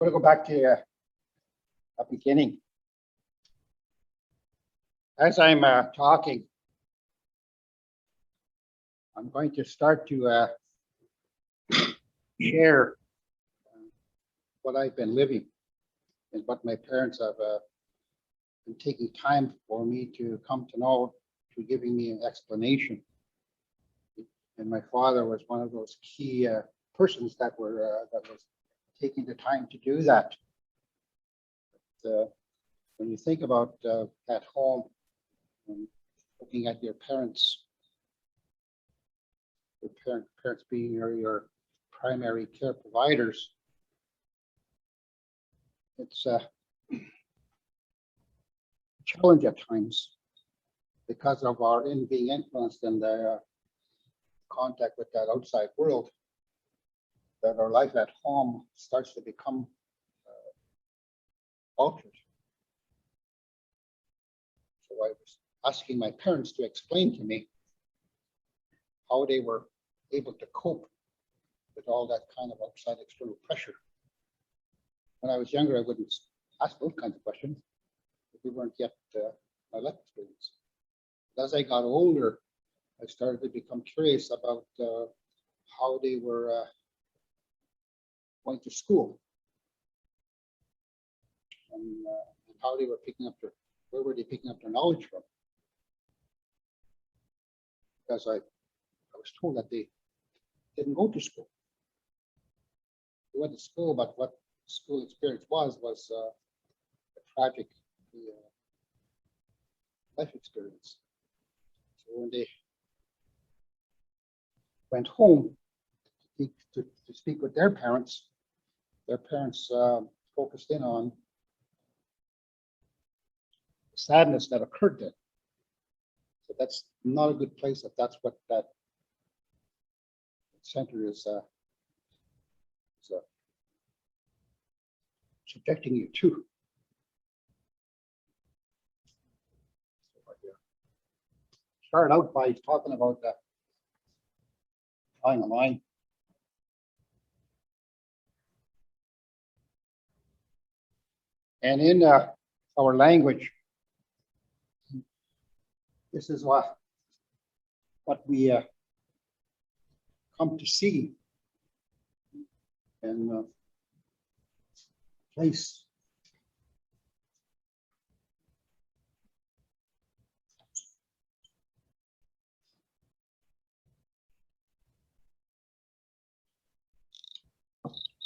going to go back to the beginning. As I'm talking, I'm going to start to share what I've been living and what my parents have been taking time for me to come to know, to giving me an explanation. And my father was one of those key persons that was taking the time to do that. But, when you think about at home and looking at your parents being your primary care providers, it's a challenge at times because of our being influenced in the contact with that outside world, that our life at home starts to become altered. So I was asking my parents to explain to me how they were able to cope with all that kind of outside external pressure. When I was younger, I wouldn't ask those kinds of questions. We weren't yet my life experience. But as I got older, I started to become curious about how they were going to school and how they were where were they picking up their knowledge from? Because I was told that they didn't go to school. They went to school, but what school experience was a tragic life experience. So when they went home to speak with their parents focused in on the sadness that occurred there. So that's not a good place if that's what that center is subjecting you to. Start out by talking about drawing a line. And in our language, this is what we come to see and place.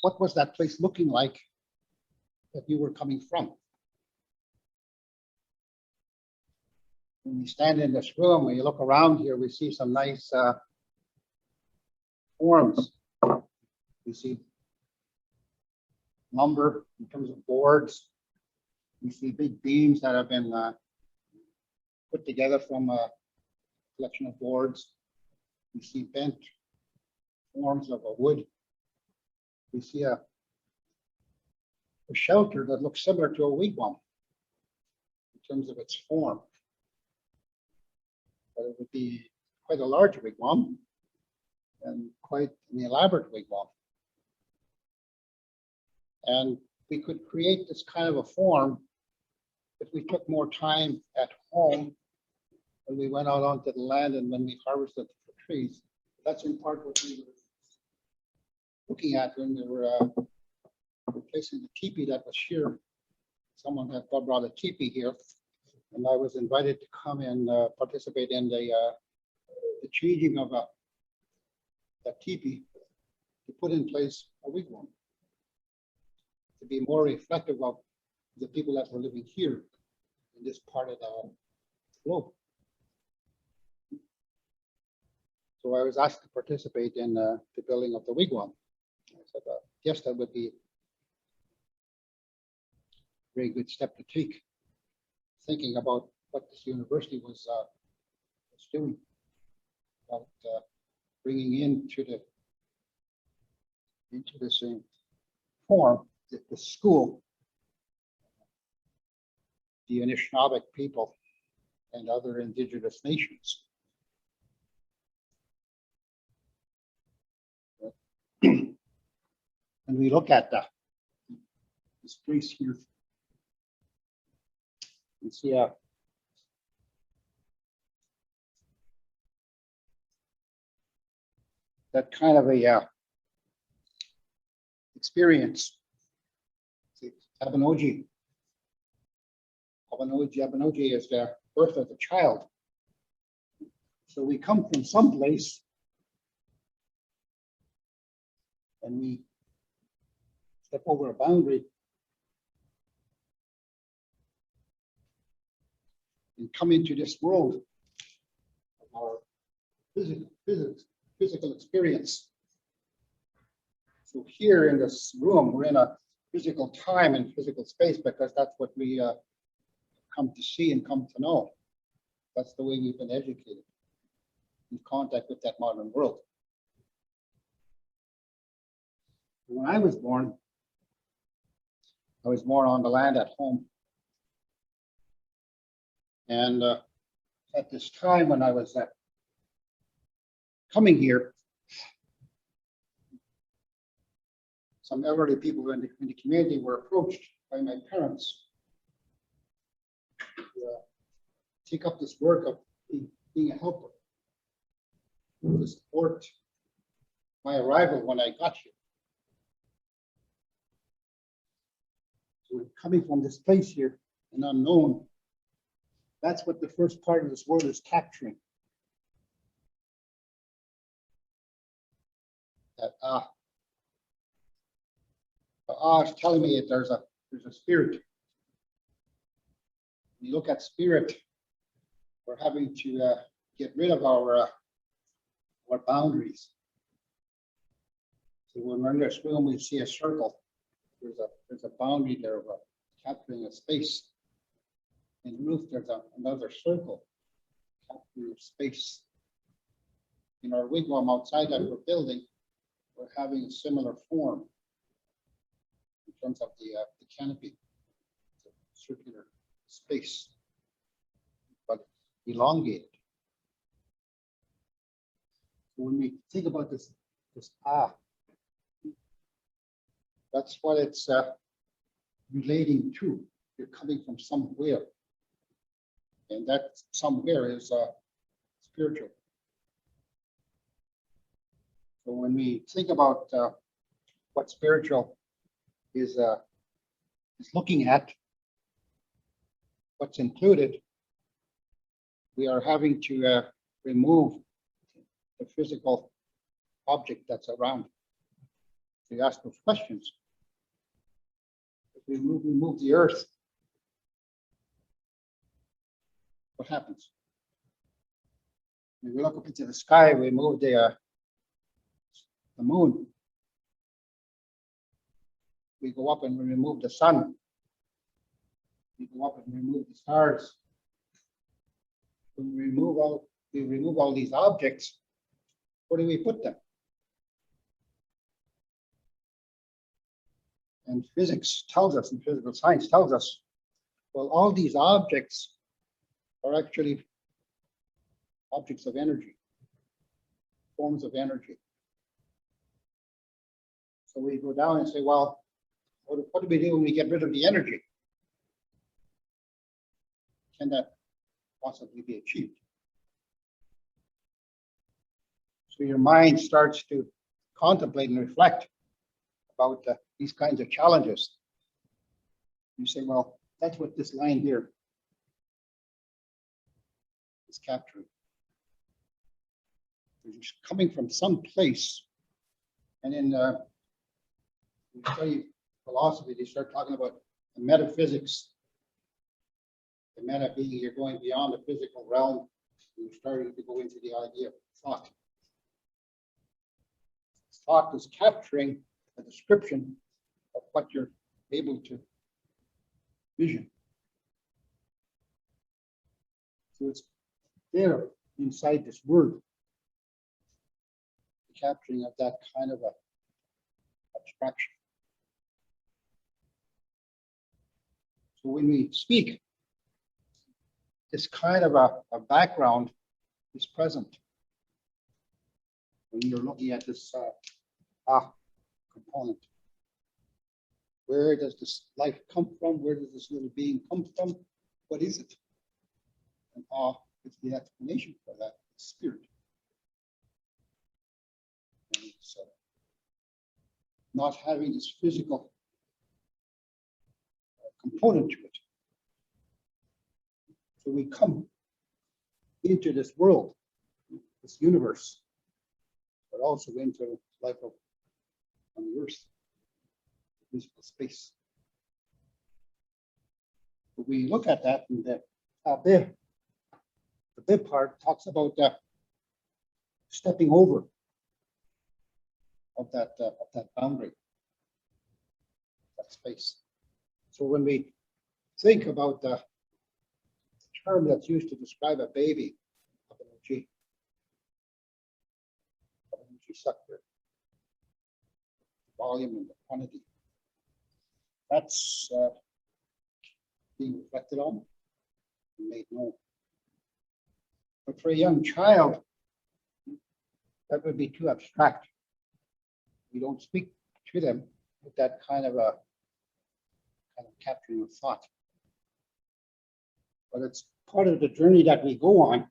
What was that place looking like that you were coming from? When we stand in this room, when you look around here, we see some nice forms. We see lumber in terms of boards. We see big beams that have been put together from a collection of boards. We see bent forms of a wood. We see a shelter that looks similar to a wigwam in terms of its form. But it would be quite a large wigwam and quite an elaborate wigwam. And we could create this kind of a form if we took more time at home when we went out onto the land and when we harvested the trees. That's in part what we were looking at when we were replacing the teepee that was here. Someone had brought a teepee here, and I was invited to come and participate in the changing of that teepee to put in place a wigwam to be more reflective of the people that were living here in this part of the globe. So I was asked to participate in the building of the wigwam. I said, yes, that would be a very good step to take, thinking about what this university was doing, about bringing into the same form the school, the Anishinaabe people and other indigenous nations. When we look at this place here. You see that kind of a experience. See, Abenoji is the birth of the child. So we come from someplace and we step over a boundary and come into this world of our physical experience. So here in this room, we're in a physical time and physical space because that's what we come to see and come to know. That's the way we've been educated, in contact with that modern world. When I was born on the land at home. And at this time when I was coming here, some elderly people in the community were approached by my parents to take up this work of being a helper, to support my arrival when I got here. So we're coming from this place here, an unknown. That's what the first part of this word is capturing. That is telling me that there's a spirit. When you look at spirit, we're having to get rid of our boundaries. So when we're in this room, we see a circle. There's a boundary there of capturing a space. In the roof, there's another circle capturing space. In our wigwam outside that we're building, we're having a similar form in terms of the canopy. It's a circular space, but elongated. When we think about this that's what it's relating to. You're coming from somewhere, and that somewhere is spiritual. So when we think about what spiritual is looking at, what's included, we are having to remove the physical object that's around. So you ask those questions. If we remove the earth, what happens? When we look up into the sky, we move the moon. We go up and we remove the sun. We go up and remove the stars. When we remove all these objects, where do we put them? And physics tells us, and physical science tells us, well, all these objects are actually objects of energy, forms of energy. So we go down and say, well, what do we do when we get rid of the energy? Can that possibly be achieved? So your mind starts to contemplate and reflect about these kinds of challenges. You say, well, that's what this line here is capturing. It's coming from some place. And in when you study philosophy, they start talking about the metaphysics. The meta being you're going beyond the physical realm. You're starting to go into the idea of thought. Thought is capturing a description of what you're able to vision. So it's there inside this word, the capturing of that kind of a abstraction. So when we speak, this kind of a background is present when you're looking at this component. Where does this life come from? Where does this little being come from? What is it? And is the explanation for that spirit. And it's not having this physical component to it. So we come into this world, this universe, but also into life on the earth, physical space. But we look at that, and the bib part talks about stepping over of that boundary, that space. So when we think about the term that's used to describe a baby, energy sector, volume and the quantity, that's being reflected on and made known. But for a young child, that would be too abstract. We don't speak to them with that kind of capturing of thought. But it's part of the journey that we go on.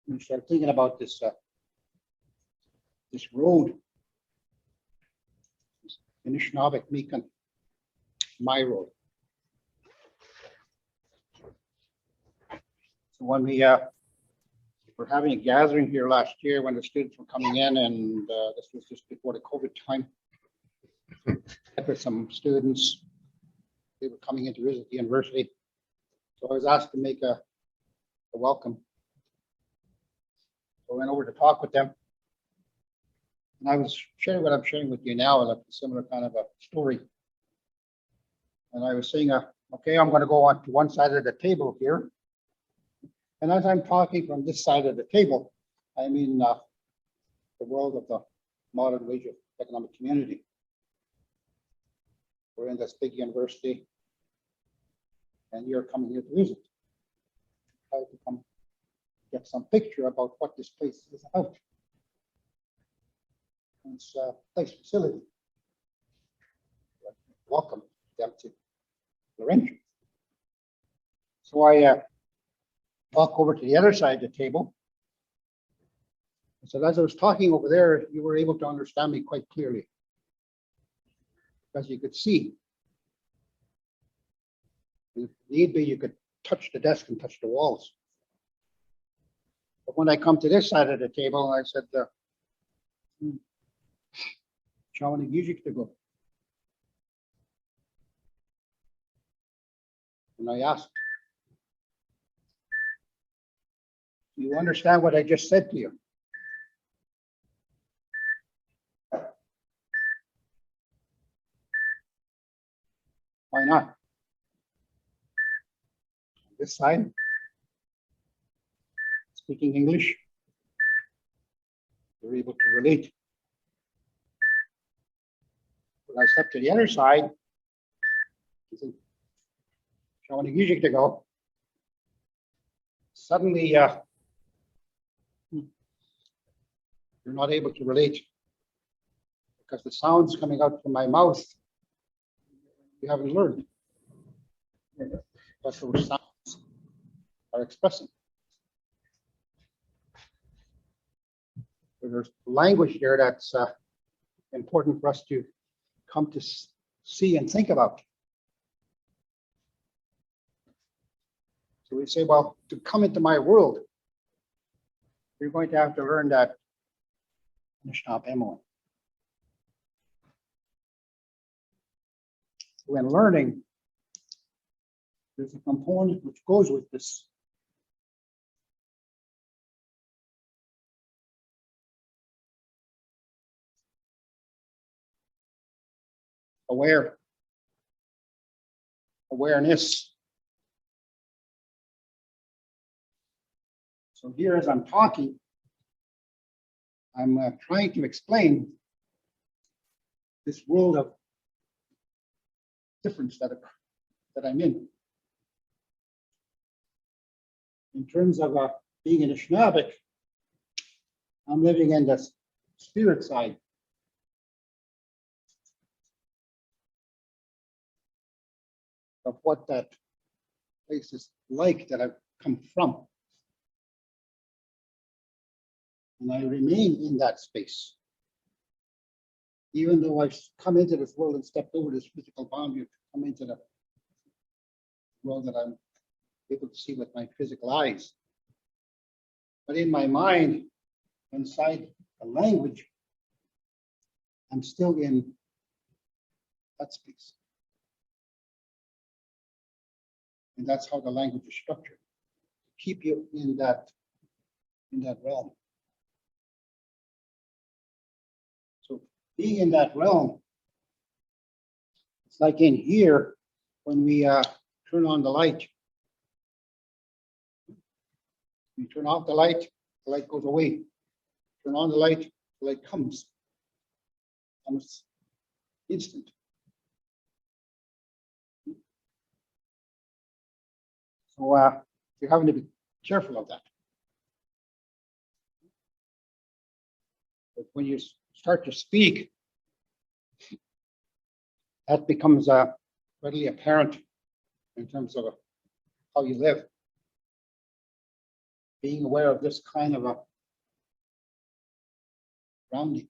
We start thinking about this this road, this Anishinaabe Mikan, my road. So when we were having a gathering here last year when the students were coming in, and this was just before the COVID time, with some students, they were coming in to visit the university. So I was asked to make a welcome. So I went over to talk with them. And I was sharing what I'm sharing with you now, like a similar kind of a story. And I was saying, okay, I'm going to go on to one side of the table here. And as I'm talking from this side of the table, I mean the world of the modern wage economic community. We're in this big university, and you're coming here to visit. Try to come get some picture about what this place is about. And it's a place facility. Welcome them to Laurentian. So I walk over to the other side of the table. So as I was talking over there, you were able to understand me quite clearly, because you could see. If need be, you could touch the desk and touch the walls. But when I come to this side of the table, I said, Petahtegoose. And I asked, do you understand what I just said to you? Why not? This side, speaking English, you're able to relate. When I step to the other side, Petahtegoose, suddenly you're not able to relate, because the sounds coming out from my mouth, you haven't learned what those sounds are expressing. So there's language there that's important for us to come to see and think about. So we say, well, to come into my world, you're going to have to learn that Anishinaabe. When learning, there's a component which goes with this. Awareness. So here, as I'm talking, I'm trying to explain this world of difference that I'm in. In terms of being an Anishinaabe, I'm living in the spirit side of what that place is like that I've come from. And I remain in that space. Even though I've come into this world and stepped over this physical boundary to come into the world that I'm able to see with my physical eyes. But in my mind, inside the language, I'm still in that space. And that's how the language is structured. Keep you in that realm. So being in that realm, it's like in here when we turn on the light. We turn off the light goes away. Turn on the light comes. Almost instant. So you're having to be careful of that. But when you start to speak, that becomes readily apparent in terms of how you live. Being aware of this kind of a grounding.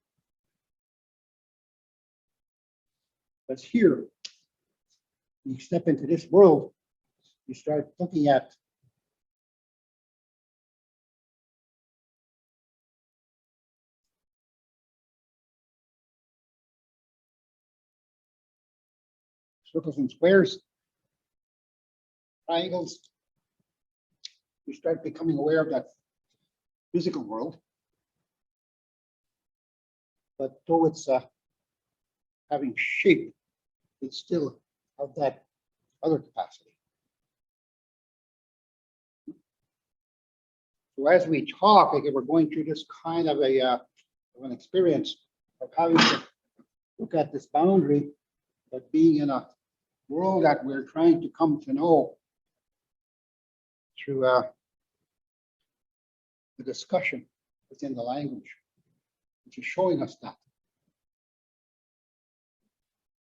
That's here. You step into this world, you start looking at circles and squares, triangles. You start becoming aware of that physical world. But though it's having shape, it's still of that other capacity. So as we talk, again, we're going through this kind of an experience of having to look at this boundary, but being in a world that we're trying to come to know through the discussion within the language, which is showing us that.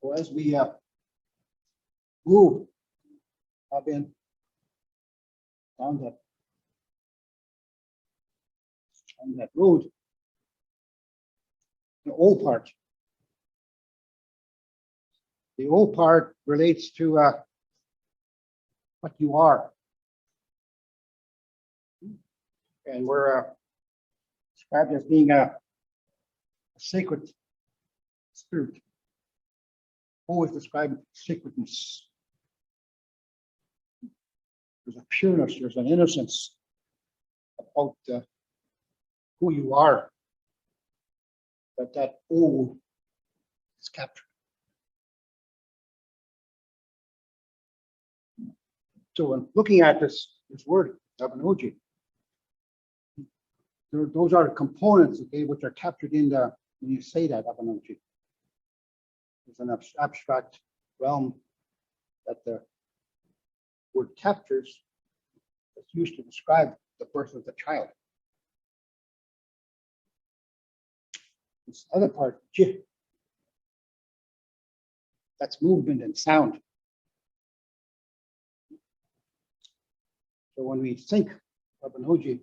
So as we move up in down that road, the O part. The O part relates to what you are. And we're described as being a sacred spirit. Always described sacredness. There's a pureness, there's an innocence about who you are, that O is captured. So when looking at this word, Abanoji, those are components, okay, which are captured in the, when you say that, Abanoji. It's an abstract realm that the word captures. It's used to describe the birth of the child. This other part, J, that's movement and sound. So when we think of an Oji,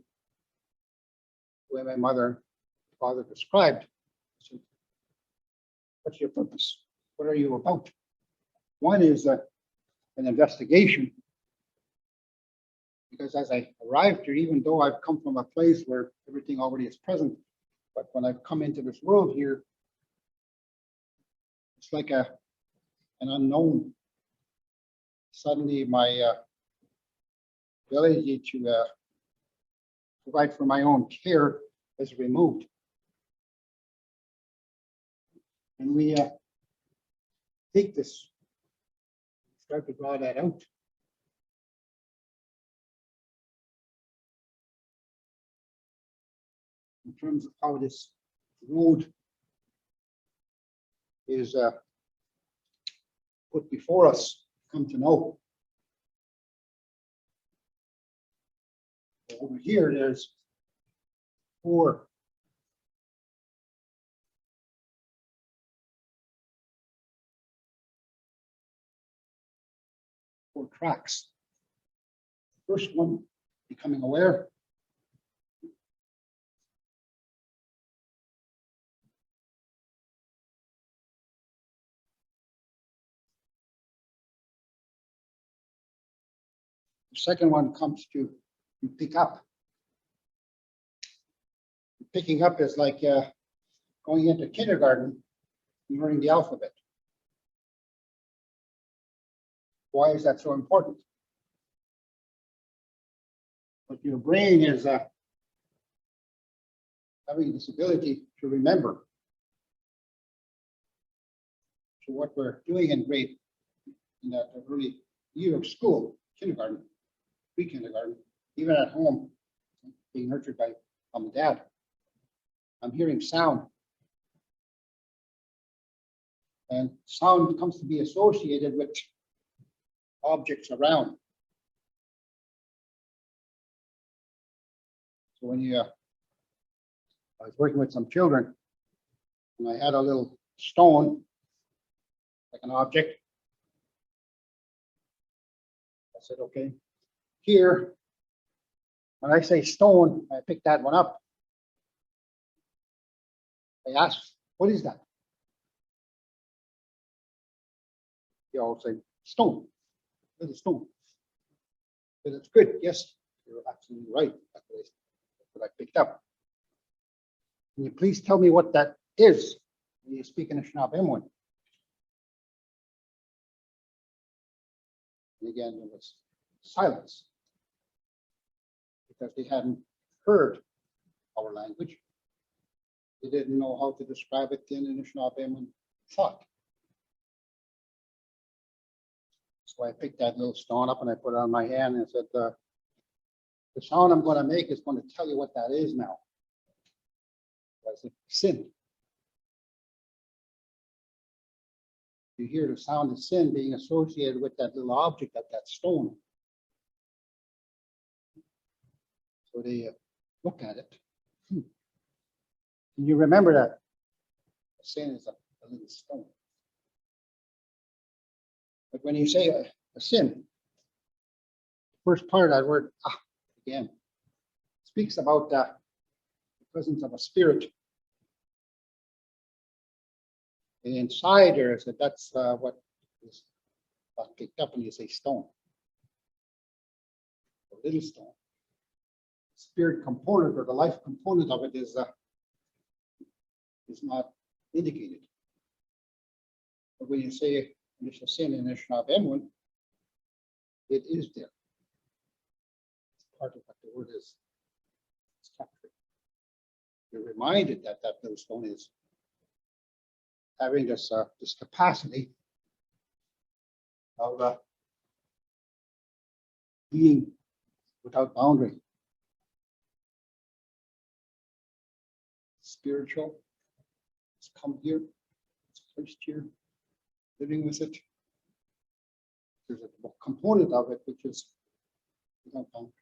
the way my mother and father described, so what's your purpose? What are you about? One is an investigation, because as I arrived here, even though I've come from a place where everything already is present, but when I've come into this world here, it's like an unknown. Suddenly my ability to provide for my own care is removed. And we take this, start to draw that out. In terms of how this road is put before us, come to know. Over here, there's 4 4 tracks. First one, becoming aware. The second one comes to you pick up. Picking up is like going into kindergarten and learning the alphabet. Why is that so important? But your brain is having this ability to remember. So what we're doing in that early year of school, kindergarten, pre-kindergarten, even at home, being nurtured by mom and dad, I'm hearing sound. And sound comes to be associated with objects around. So when I was working with some children, and I had a little stone, like an object, I said, okay, here, when I say stone, I pick that one up. I ask, what is that? You all say, stone, little stone. But it's good, yes, you're absolutely right. That's what I picked up. Can you please tell me what that is when you speak in a Anishinaabe? And again, there was silence because they hadn't heard our language. They didn't know how to describe it in Anishinaabe thought. So I picked that little stone up and I put it on my hand and said, the sound I'm going to make is going to tell you what that is now. So I said, sin. You hear the sound of sin being associated with that little object, that stone. So they look at it. And you remember that sin is a little stone. But when you say a sin, the first part of that word, again, speaks about the presence of a spirit. And inside there, so that's what is picked up when you say stone. A little stone. The spirit component or the life component of it is not indicated. But when you say initial sin in Anishinaabe, it is there. It's part of what the word is. It's captured. You're reminded that that little stone is having this capacity of being without boundary. Spiritual. It's come here. It's placed here. Living with it. There's a component of it which is without boundary.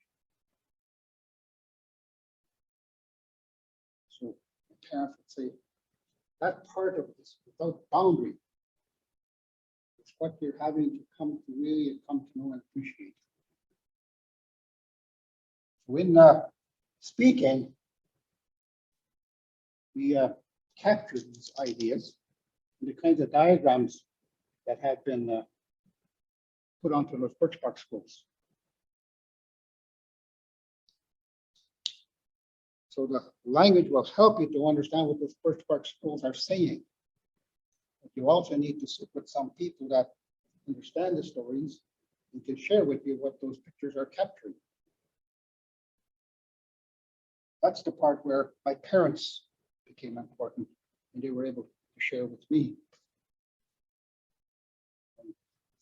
So the parents would say, that part of this without boundary is what you're having to come to really come to know and appreciate. When speaking, we capture these ideas in the kinds of diagrams that have been put onto those birch bark scrolls. So the language will help you to understand what those birch bark scrolls are saying. But you also need to sit with some people that understand the stories and can share with you what those pictures are capturing. That's the part where my parents became important and they were able to share with me. And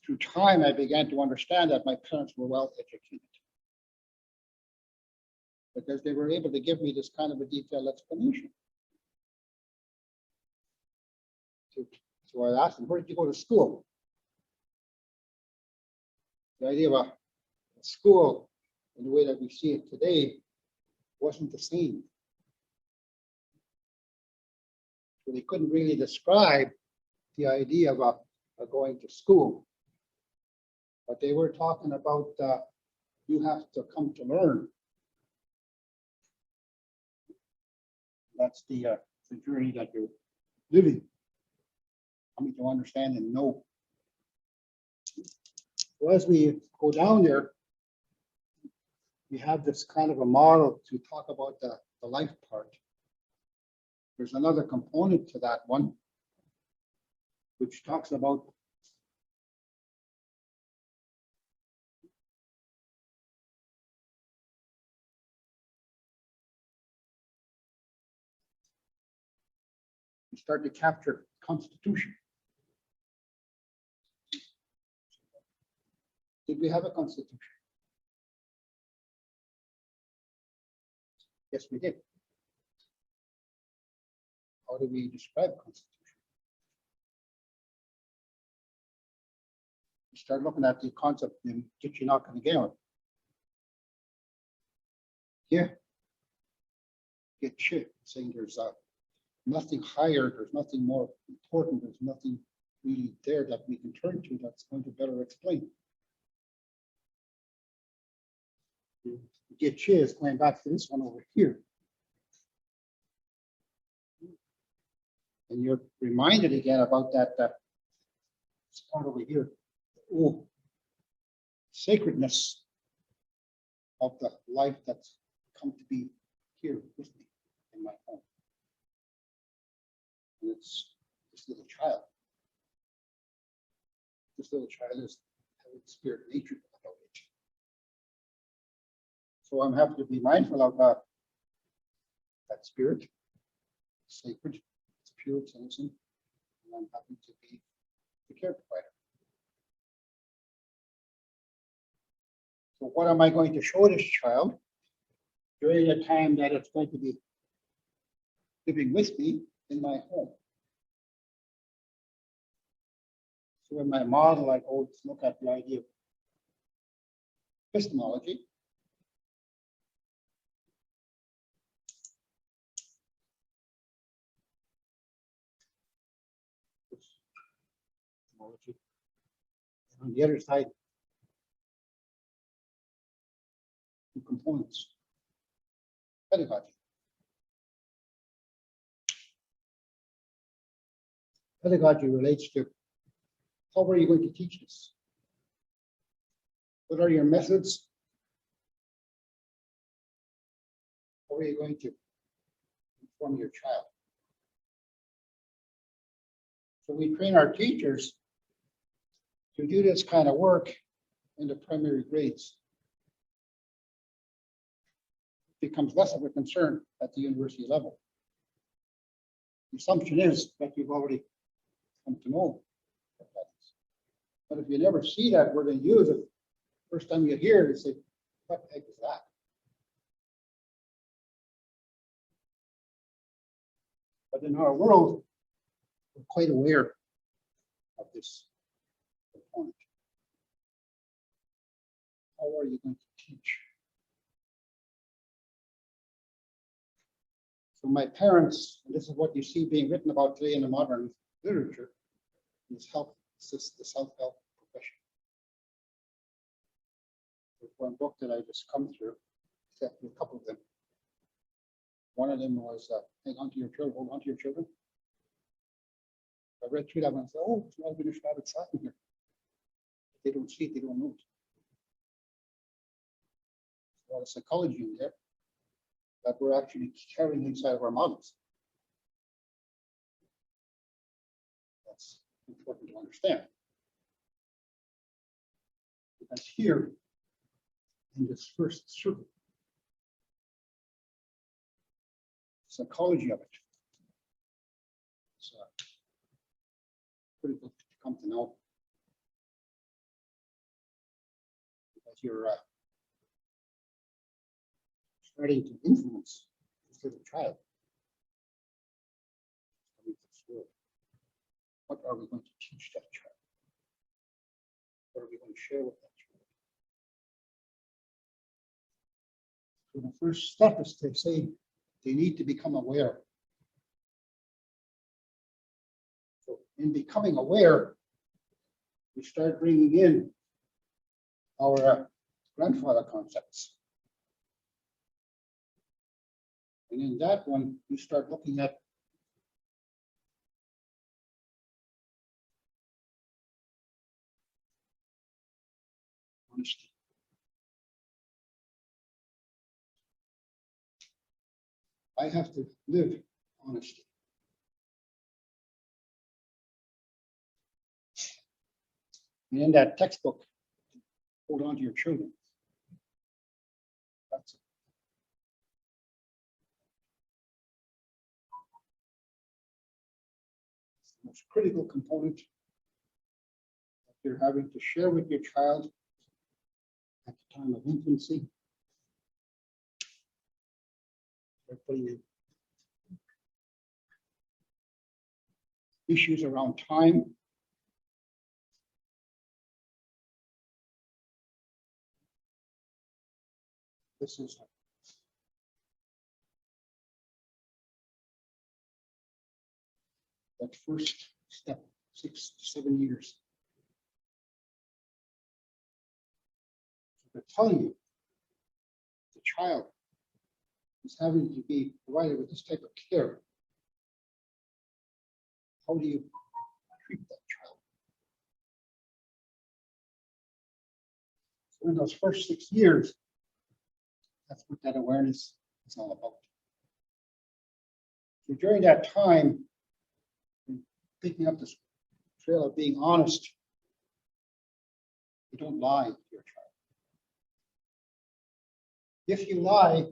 through time, I began to understand that my parents were well educated because they were able to give me this kind of a detailed explanation. So I asked them, where did you go to school? The idea of a school in the way that we see it today wasn't the same. So they couldn't really describe the idea of going to school. But they were talking about you have to come to learn. That's the journey that you're living, coming to understand and know. So as we go down there, we have this kind of a model to talk about the life part. There's another component to that one, which talks about you start to capture constitution. Did we have a constitution? Yes, we did. How do we describe constitution? We start looking at the concept in Kitchenok and Galen. Here, get shit, saying there's nothing higher, there's nothing more important, there's nothing really there that we can turn to that's going to better explain. Get is going back to this one over here. And you're reminded again about that part over here. Oh, sacredness of the life that's come to be here with me in my home. And it's this little child. This little child is having spirit nature about it. So I'm happy to be mindful of that spirit, sacred, it's pure, it's innocent, and I'm happy to be the care provider. So what am I going to show this child during the time that it's going to be living with me in my home? So in my model, I go to look at the idea of epistemology. And on the other side, two components. Pedagogy. Pedagogy relates to how are you going to teach this? What are your methods? How are you going to inform your child? So we train our teachers to do this kind of work in the primary grades. It becomes less of a concern at the university level. The assumption is that you've already come to know what that is. But if you never see that word and use it, first time you hear it, you say, what the heck is that? But in our world, we're quite aware of this component. How are you going to teach? So my parents, and this is what you see being written about today in the modern literature, is the self-help profession. There's one book that I just come through, except a couple of them. One of them was hang on to your children, hold on to your children. I read through that one and said, oh, it's not finished habit in here. If they don't see it, they don't know it. There's a lot of psychology in there that we're actually carrying inside of our models. That's important to understand. Because here, in this first circle, psychology of it. It's critical to come to know. Because you're starting to influence this little child coming to this world. What are we going to teach that child? What are we going to share with that child? So the first step is to say they need to become aware. So in becoming aware, we start bringing in our grandfather concepts. And in that one, you start looking at honesty. I have to live honesty. And in that textbook, hold on to your children. That's it. It's the most critical component that you're having to share with your child at the time of infancy. They're putting in issues around time. This is that first step, 6 to 7 years. So they're telling you the child is having to be provided with this type of care. How do you treat that child? So in those first 6 years, that's what that awareness is all about. So during that time, picking up this trail of being honest, you don't lie to your child. If you lie,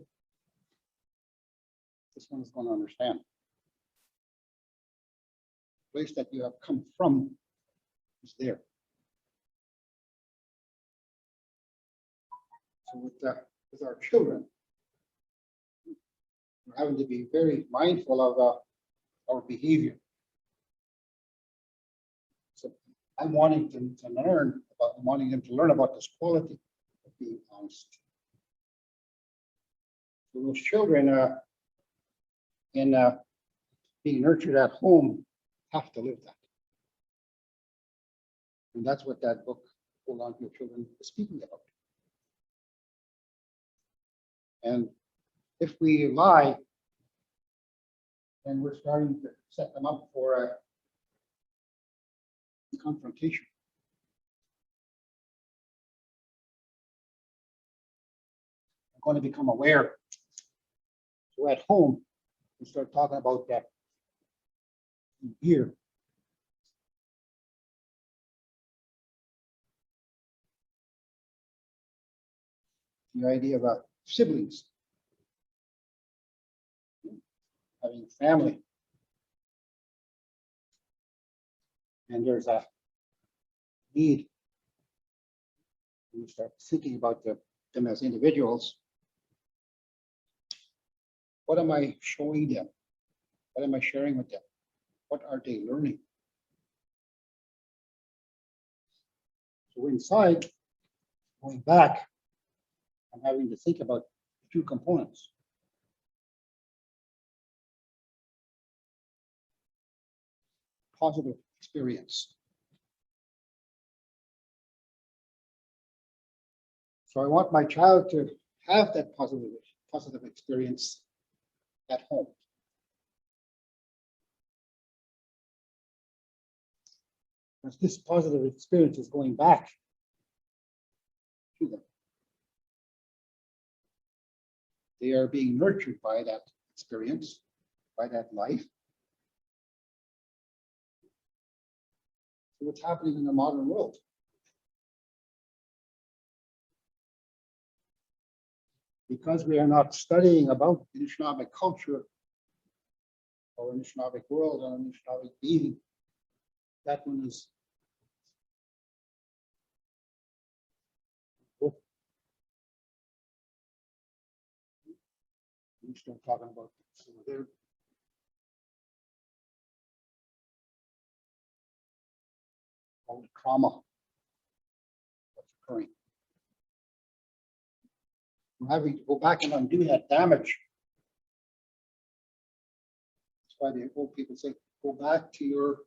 this one is going to understand. The place that you have come from is there. So with our children, we're having to be very mindful of our behavior. So I'm wanting them to learn about this quality of being honest. So those children in being nurtured at home have to live that. And that's what that book, Hold On to Your Children, is speaking about. And if we lie, then we're starting to set them up for a confrontation. I'm going to become aware. So at home, we start talking about that here. The idea of siblings, having family. And there's a need. You start thinking about them as individuals. What am I showing them? What am I sharing with them? What are they learning? So inside, going back, I'm having to think about two components. Positive experience. So I want my child to have that positive experience at home. Because this positive experience is going back to them. They are being nurtured by that experience, by that life. So what's happening in the modern world? Because we are not studying about Anishinaabe culture or Anishinaabe world or Anishinaabe being, that one is we start talking about some of their all the trauma that's occurring. We're having to go back and undo that damage. That's why the old people say, go back to your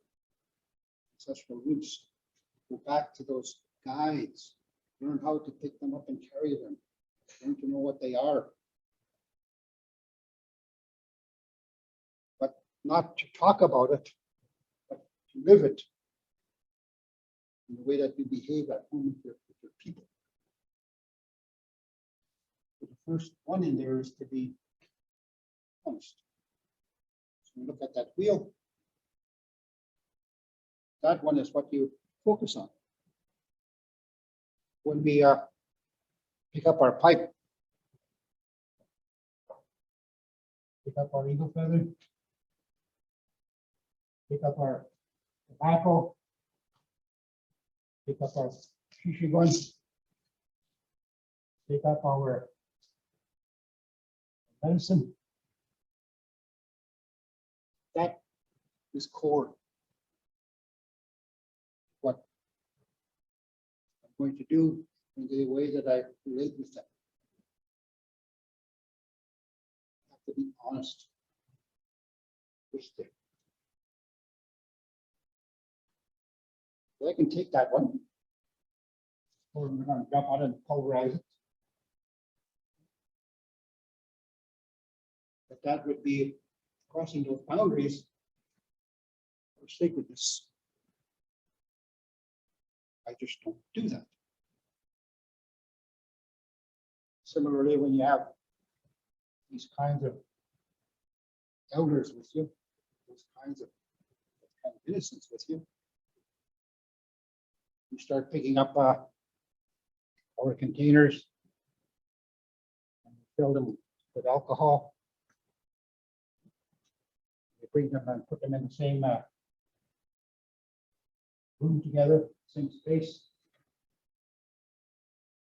ancestral roots. Go back to those guides. Learn how to pick them up and carry them. Learn to know what they are. But not to talk about it, but to live it in the way that you behave at home with your people. So the first one in there is to be honest. So you look at that wheel. That one is what you focus on. When we pick up our pipe, pick up our eagle feather, pick up our tobacco, pick up our shisha gun, pick up our medicine. That is core. What I'm going to do in the way that I relate with them. I have to be honest with them. So I can take that one, or we're going to jump out and pulverize it. But that would be crossing those boundaries for sacredness. I just don't do that. Similarly, when you have these kinds of elders with you, those kinds of innocence with you, you start picking up our containers and fill them with alcohol. You bring them and put them in the same room together, same space.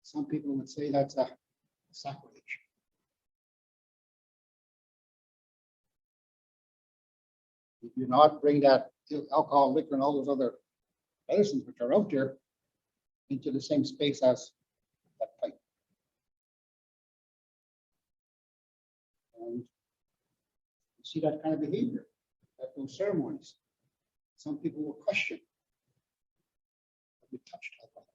Some people would say that's a sacrilege. You do not bring that alcohol, liquor, and all those other medicines which are out there into the same space as that pipe. And you see that kind of behavior at those ceremonies. Some people will question, have you touched alcohol?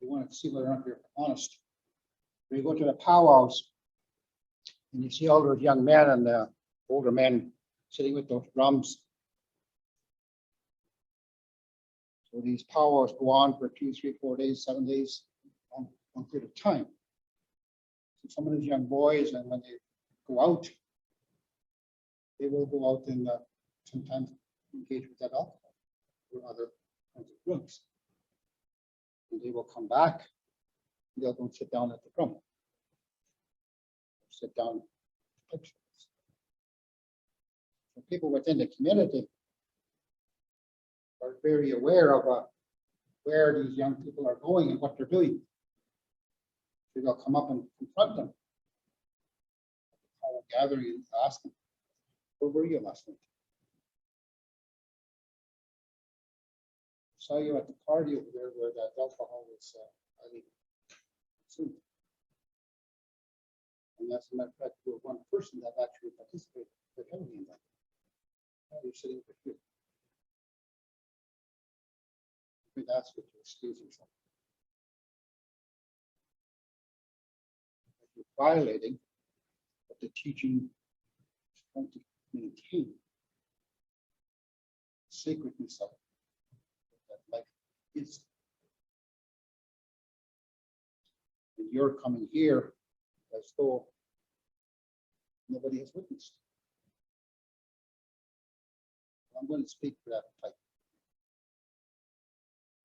You want to see whether or not you're honest. When you go to the powwows and you see all those young men and the older men sitting with those drums. So these powwows go on for 2, 3, 4 days, 7 days, one period of time. So some of these young boys, and when they go out, they will go out and sometimes engage with that alcohol or other kinds of drugs. And they will come back, and they'll go and sit down at the drum. Sit down. So people within the community are very aware of where these young people are going and what they're doing. So they'll come up and confront them. Call a gathering and ask them, where were you last night? I saw you at the party over there where that alcohol was highly consumed. And as a matter of fact, there was one person that actually participated heavily in that. Oh, you're sitting with you. You could ask you to excuse yourself. You're violating what the teaching is trying to maintain. Sacredness of that life is. And you're coming here as though nobody has witnessed. I'm going to speak for that pipe.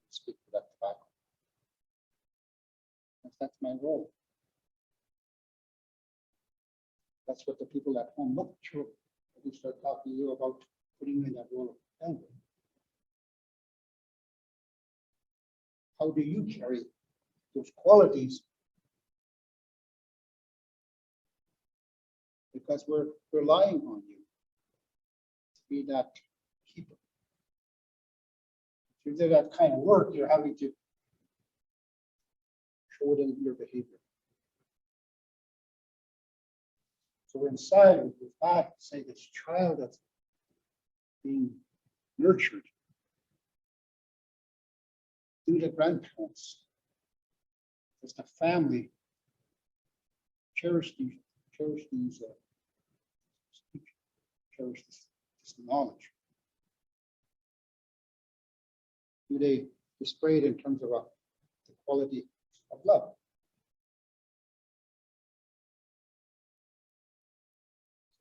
Speak for that tobacco. That's my role. That's what the people at home look through when we start talking to you about putting you in that role of elder. How do you carry those qualities? Because we're relying on you to be that keeper. If you do that kind of work, you're having to show it in your behavior. So inside, we go back and say this child that's being nurtured do the grandparents, does the family cherish these, cherish these, cherish this knowledge? Do they display it in terms of the quality of love?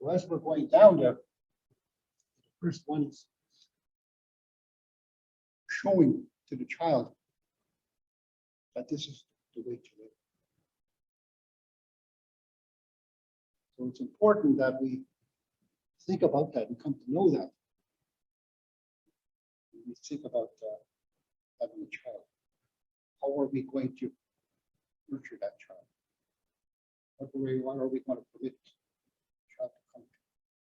So as we're going down there, the first one is showing to the child that this is the way to live. So it's important that we think about that and come to know that. We think about having a child. How are we going to nurture that child? What are we going to permit the child to come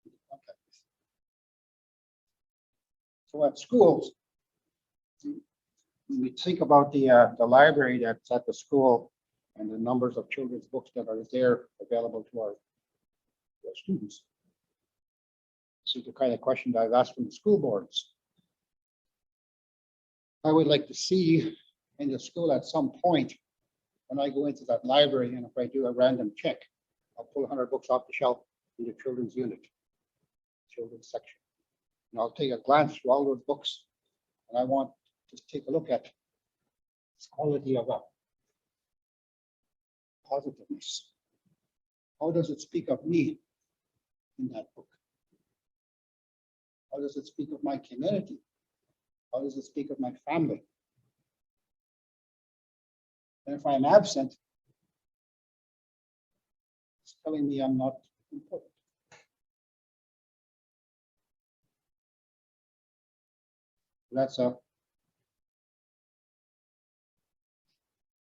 into contact with? So at schools, when we think about the library that's at the school and the numbers of children's books that are there available to our students, this is the kind of question that I've asked from the school boards. I would like to see in the school at some point, when I go into that library and if I do a random check, I'll pull 100 books off the shelf in the children's unit, children's section. And I'll take a glance through all those books and I want to take a look at its quality of positiveness. How does it speak of me in that book? How does it speak of my community? How does it speak of my family? And if I'm absent, it's telling me I'm not important. That's a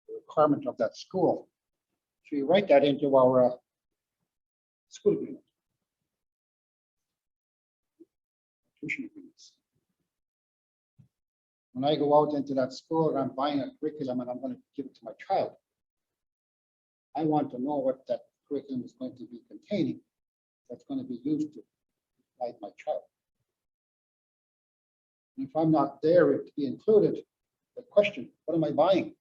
requirement of that school. So you write that into our school agreement, tuition agreements. When I go out into that school and I'm buying a curriculum and I'm going to give it to my child, I want to know what that curriculum is going to be containing that's going to be used to guide my child. And if I'm not there to be included, the question, what am I buying?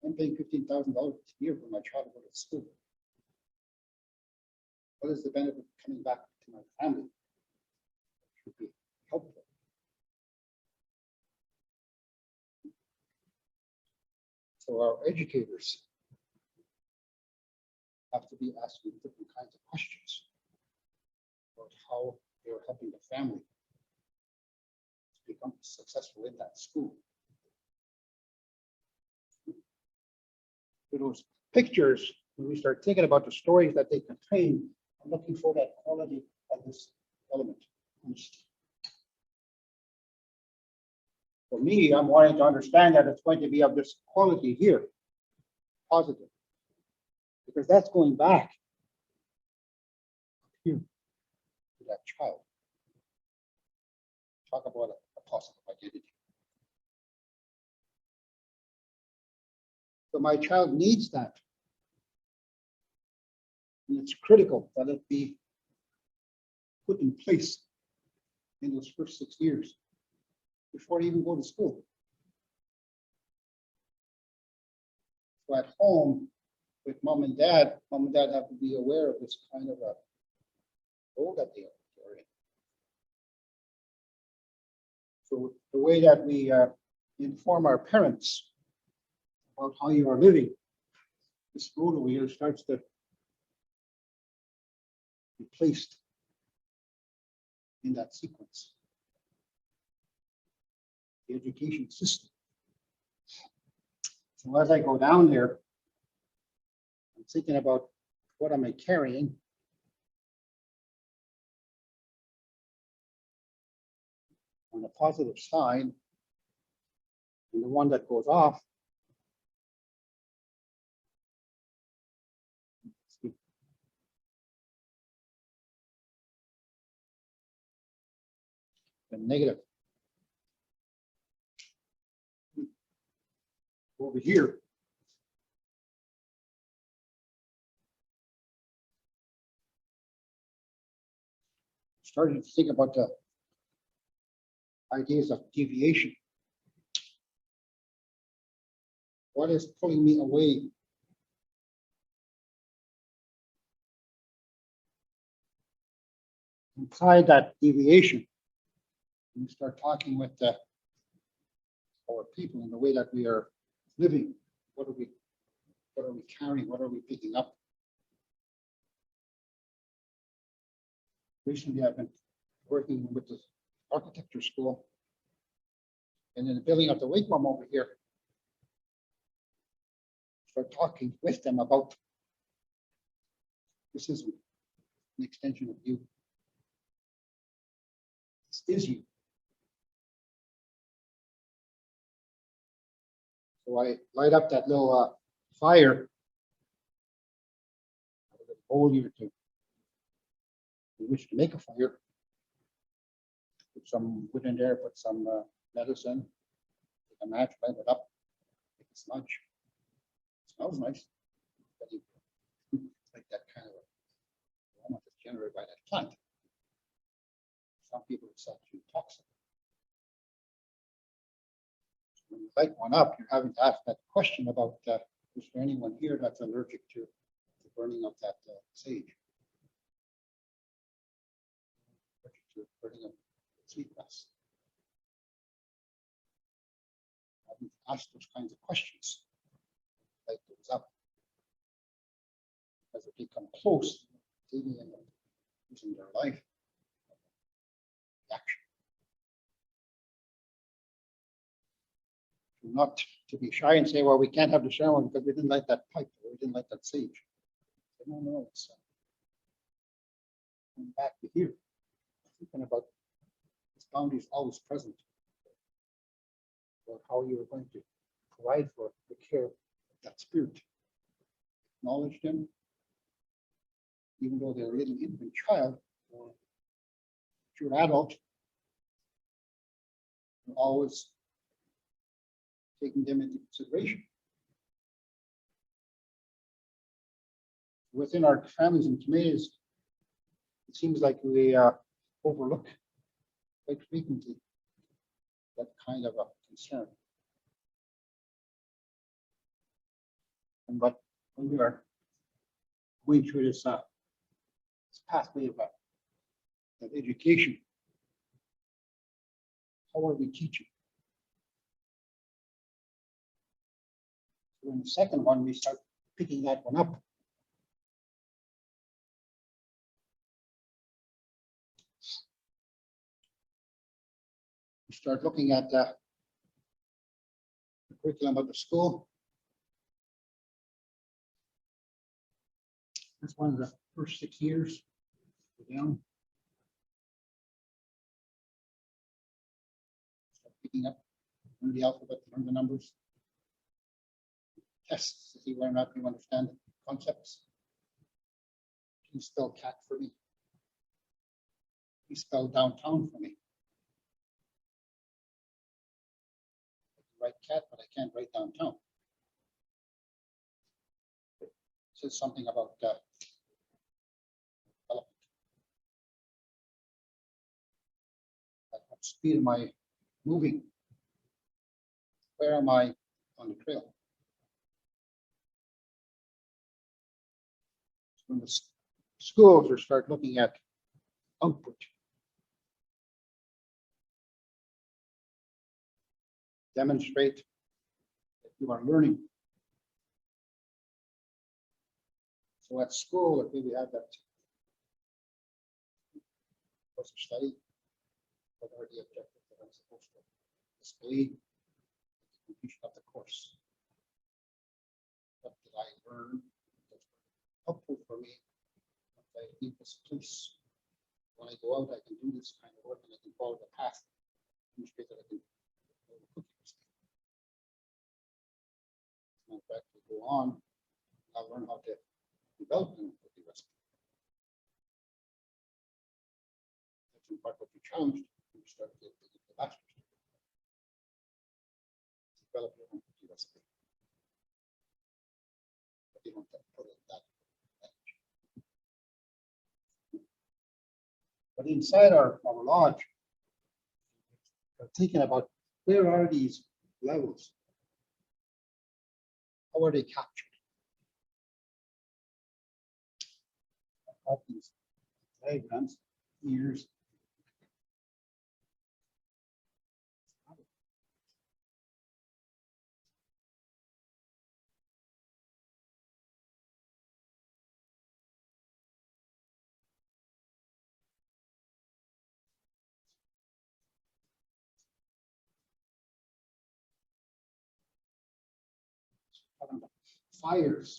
I'm paying $15,000 a year for my child to go to school. What is the benefit of coming back to my family? It should be helpful. So our educators have to be asking different kinds of questions about how they're helping the family to become successful in that school. For those pictures, when we start thinking about the stories that they contain, I'm looking for that quality of this element. For me, I'm wanting to understand that it's going to be of this quality here, positive, because that's going back here to that child. Talk about a positive identity. So my child needs that. And it's critical that it be put in place in those first 6 years before they even go to school. So at home with mom and dad have to be aware of this kind of a role that they are in. So the way that we inform our parents about how you are living, this role over here starts to be placed in that sequence. The education system. So as I go down there, I'm thinking about what am I carrying? On the positive side, and the one that goes off, the negative. Over here, starting to think about ideas of deviation. What is pulling me away? Inside that deviation, we start talking with our people in the way that we are living. What are we carrying? What are we picking up? Recently, I've been working with the architecture school, and in the building of the wigwam over here, start talking with them about this isn't an extension of you. This is you. So I light up that little fire, a little bowl here to wish to make a fire. Put some wood in there, put some medicine, take a match, light it up, make a smudge. It smells nice. Like that kind of aroma that's generated by that plant. Some people it's actually toxic. So when you light one up, you're having to ask that question about is there anyone here that's allergic to the burning of that sage? Allergic to burning of sweetgrass. Having to ask those kinds of questions. Light those up. As they become close, living in using their life, action. Not to be shy and say, well, we can't have the ceremony because we didn't light that pipe or we didn't light that sage. No, no, it's going back to here. Thinking about this boundary is always present. About how you are going to provide for the care of that spirit. Acknowledge them. Even though they're a little infant child or mature adult, you're always taking them into consideration. Within our families and communities, it seems like we overlook quite frequently that kind of a concern. And but when we are going through this pathway of education, how are we teaching? So in the second one, we start picking that one up. We start looking at the curriculum of the school. That's one of the first 6 years. Go down. Start picking up, learn the alphabet, learn the numbers. Tests to see whether or not you understand concepts. Can you spell cat for me? Can you spell downtown for me? I can write cat, but I can't write downtown. It says something about development. At what speed am I moving? Where am I on the trail? When the schools are start looking at output, demonstrate that you are learning. So at school, if we have that course of study, what are the objectives that I'm supposed to display at the completion of the course? What did I learn? Helpful for me. I need this place. When I go out, I can do this kind of work and I can follow the path. Demonstrate that I can follow the cookie recipe. In fact, we go on, I'll learn how to develop the cookie recipe. That's in part what you challenged when you start the bachelor's degree. Develop your own cookie recipe. But you don't have to put it that. But inside our lodge, I'm thinking about where are these levels? How are they captured? Of these diagrams, years. Fires.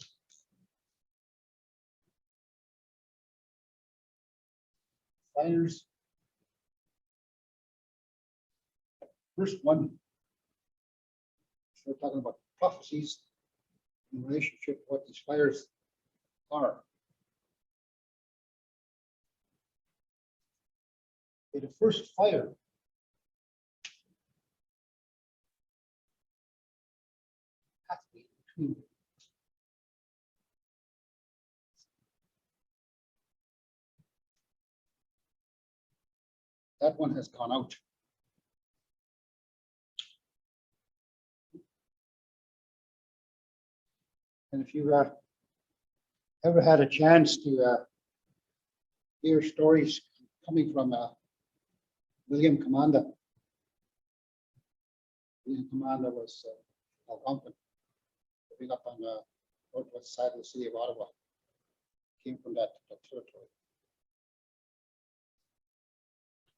Fires. First one, we're talking about prophecies in relationship to what these fires are. Okay, the first fire has to be between. That one has gone out. And if you ever had a chance to hear stories coming from William Commanda. William Commanda was Algonquin, living up on the northwest side of the city of Ottawa. Came from that territory.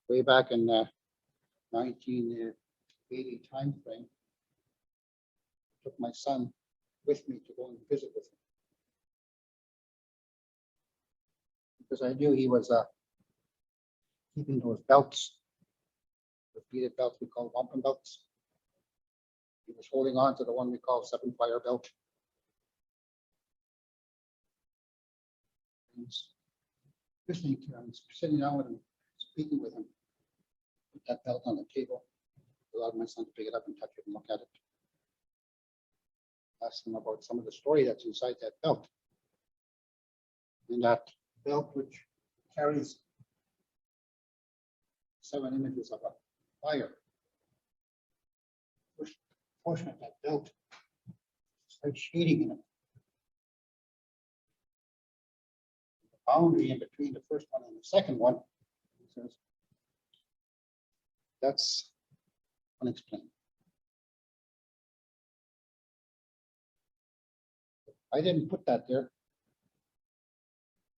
Way back in 1980 timeframe, I took my son with me to go and visit with him. Because I knew he was keeping those belts, the beaded belts we call wampum belts. He was holding on to the one we call 7-fire belt. And listening to him, sitting down with him, speaking with him, put that belt on the table, allowed my son to pick it up and touch it and look at it. Asked him about some of the story that's inside that belt. And that belt, which carries 7 images of a fire. First portion of that belt starts shading in it. The boundary in between the first one and the second one, he says, that's unexplained. I didn't put that there.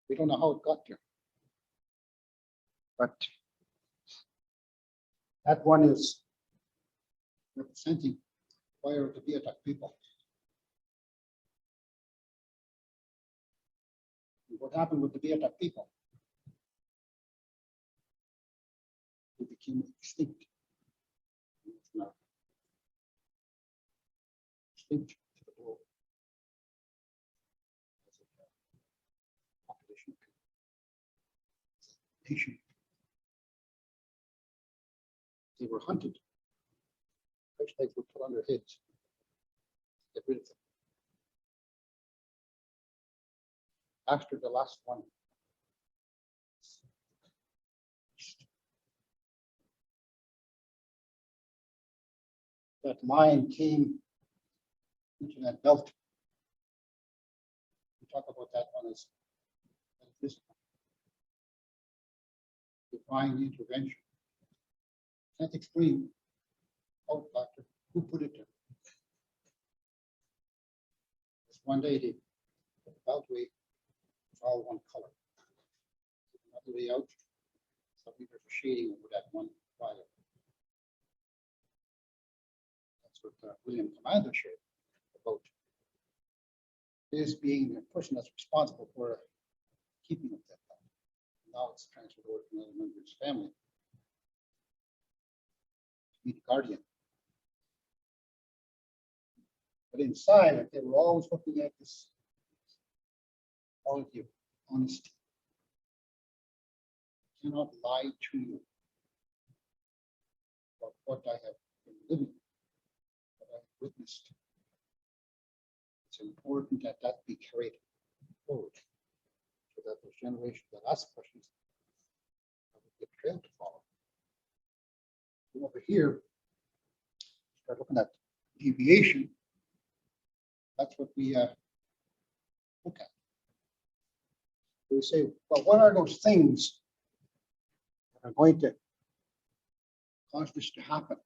We don't know how it got there. But that one is representing the fire of the Petahtegoose people. And what happened with the Petahtegoose people? They became extinct. Extinct to the globe. Population. Nation. They were hunted. Fish legs were put on their heads. Get rid of them. After the last one, that line came into that belt. We talk about that one as physical. Divine intervention. Can't explain how, doctor, who put it there. Just one day they put the belt away, it's all one color. Another way out, suddenly there's a shading over that one fire. That's what William Commanda shared about his being the person that's responsible for keeping of that belt. Now it's transferred over to another member of his family. Be the guardian. But inside, they were always looking at this quality of honesty. I cannot lie to you about what I have been living, what I have witnessed. It's important that that be carried forward so that those generations that ask questions have a good trail to follow. Over here, start looking at deviation. That's what we look at. We say, well, what are those things that are going to cause this to happen?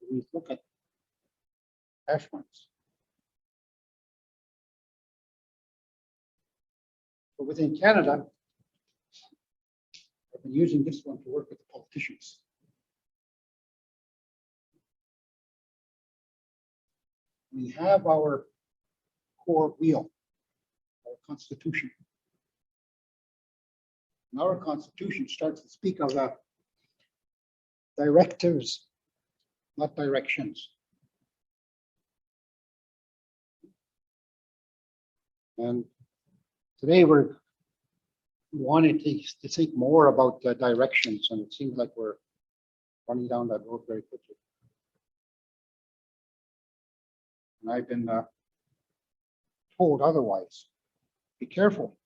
So we look at hash marks. So within Canada, I've been using this one to work with the politicians. We have our core wheel, our Constitution. And our Constitution starts to speak of directives, not directions. And today we're wanting to think more about the directions, and it seems like we're running down that road very quickly. And I've been told otherwise. Be careful.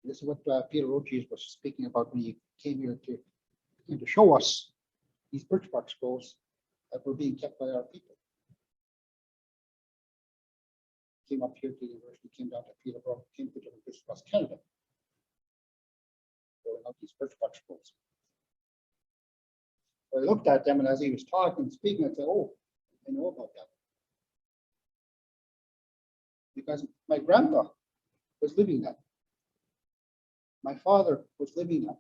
This is what Peter Roches was speaking about when he came here to show us these birch bark scrolls that were being kept by our people. Came up here to the university, came down to Peterborough, came to different places across Canada. Going out these birch bark scrolls. So I looked at them, and as he was talking and speaking, I said, oh, I know about that. Because my grandpa was living that. My father was living that.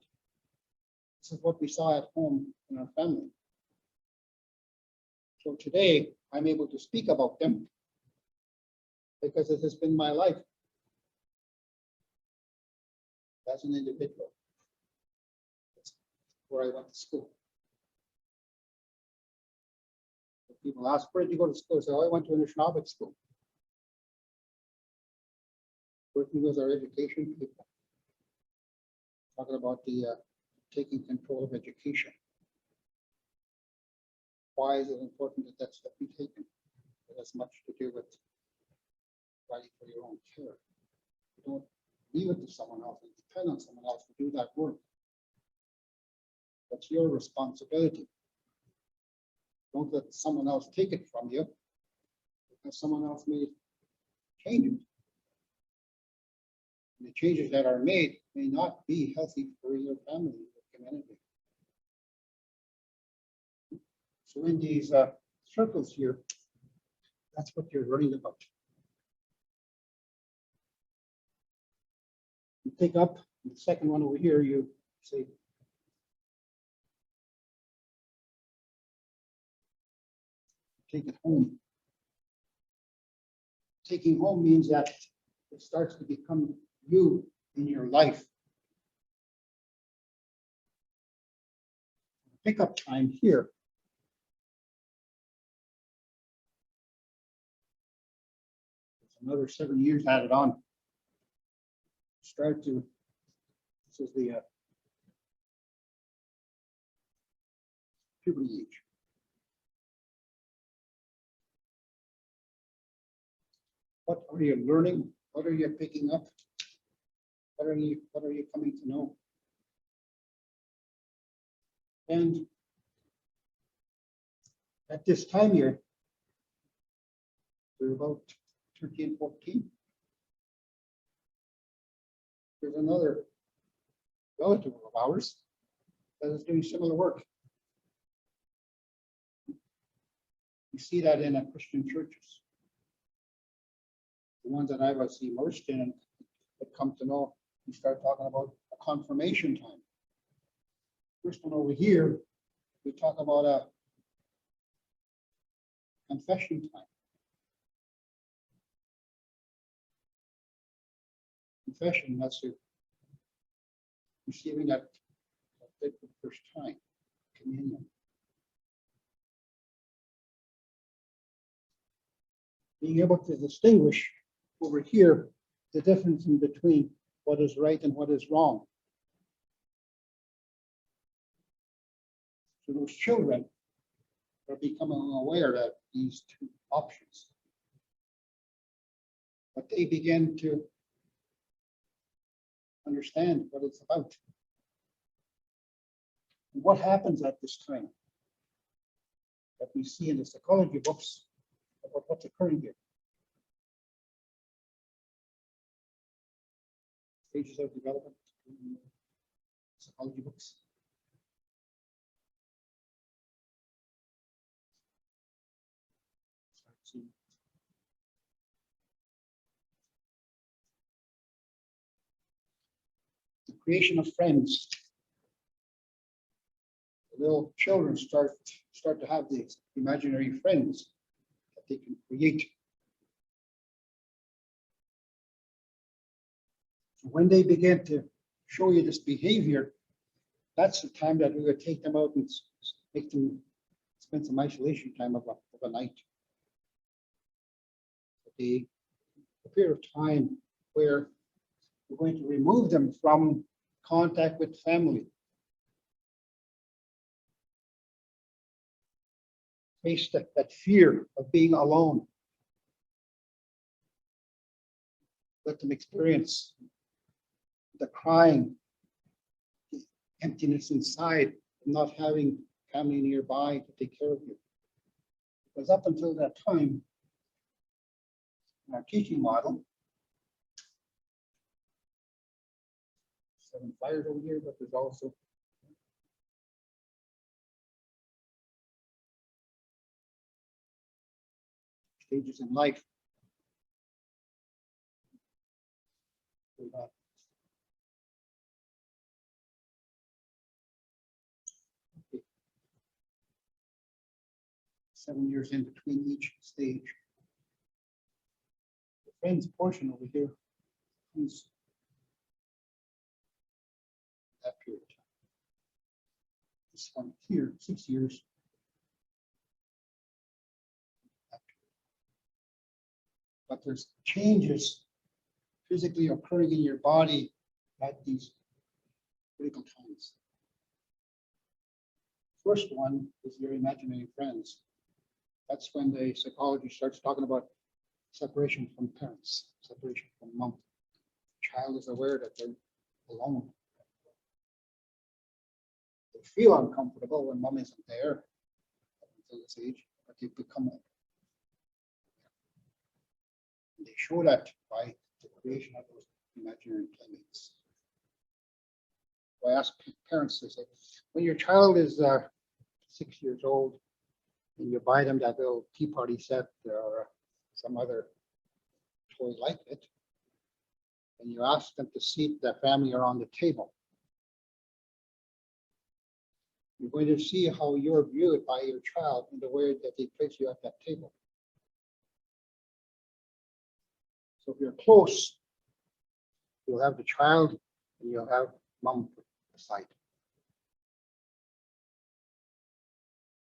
This is what we saw at home in our family. So today, I'm able to speak about them because it has been my life as an individual. That's where I went to school. When people ask, where did you go to school? I say, oh, I went to an economic school. Working with our education people. Talking about the taking control of education. Why is it important that that step be taken? It has much to do with fighting for your own care. You don't leave it to someone else and depend on someone else to do that work. That's your responsibility. Don't let someone else take it from you because someone else made changes. And the changes that are made may not be healthy for your family or community. So in these circles here, that's what you're learning about. You pick up the second one over here, you say, take it home. Taking home means that it starts to become you in your life. Pickup time here. There's another 7 years added on. Start to, this is the puberty age. What are you learning? What are you picking up? What are you coming to know? And at this time here, we're about 13, 14. There's another relative of ours that is doing similar work. You see that in Christian churches. The ones that I was immersed in and had come to know, we start talking about a confirmation time. First one over here, we talk about a confession time. Confession, that's receiving that for the first time, communion. Being able to distinguish over here the difference in between what is right and what is wrong. So those children are becoming aware of these two options. But they begin to understand what it's about. What happens at this time that we see in the psychology books about what's occurring here? Stages of development in psychology books. The creation of friends. The little children start to have these imaginary friends that they can create. So when they begin to show you this behavior, that's the time that we would take them out and make them spend some isolation time of a night. A period of time where we're going to remove them from contact with family. Face that fear of being alone. Let them experience the crying, the emptiness inside, not having family nearby to take care of you. Because up until that time, in our teaching model, 7 fires over here, but there's also stages in life. Okay. 7 years in between each stage. The friends portion over here is that period. This one here, 6 years. But there's changes physically occurring in your body at these critical times. First one is your imaginary friends. That's when the psychology starts talking about separation from parents, separation from mom. The child is aware that they're alone. They feel uncomfortable when mom isn't there until this age, but they become it. They show that by the creation of those imaginary playmates. So I ask parents to say, when your child is 6 years old and you buy them that little tea party set or some other toy like it, and you ask them to seat their family around the table, you're going to see how you're viewed by your child in the way that they place you at that table. So if you're close, you'll have the child and you'll have mom beside.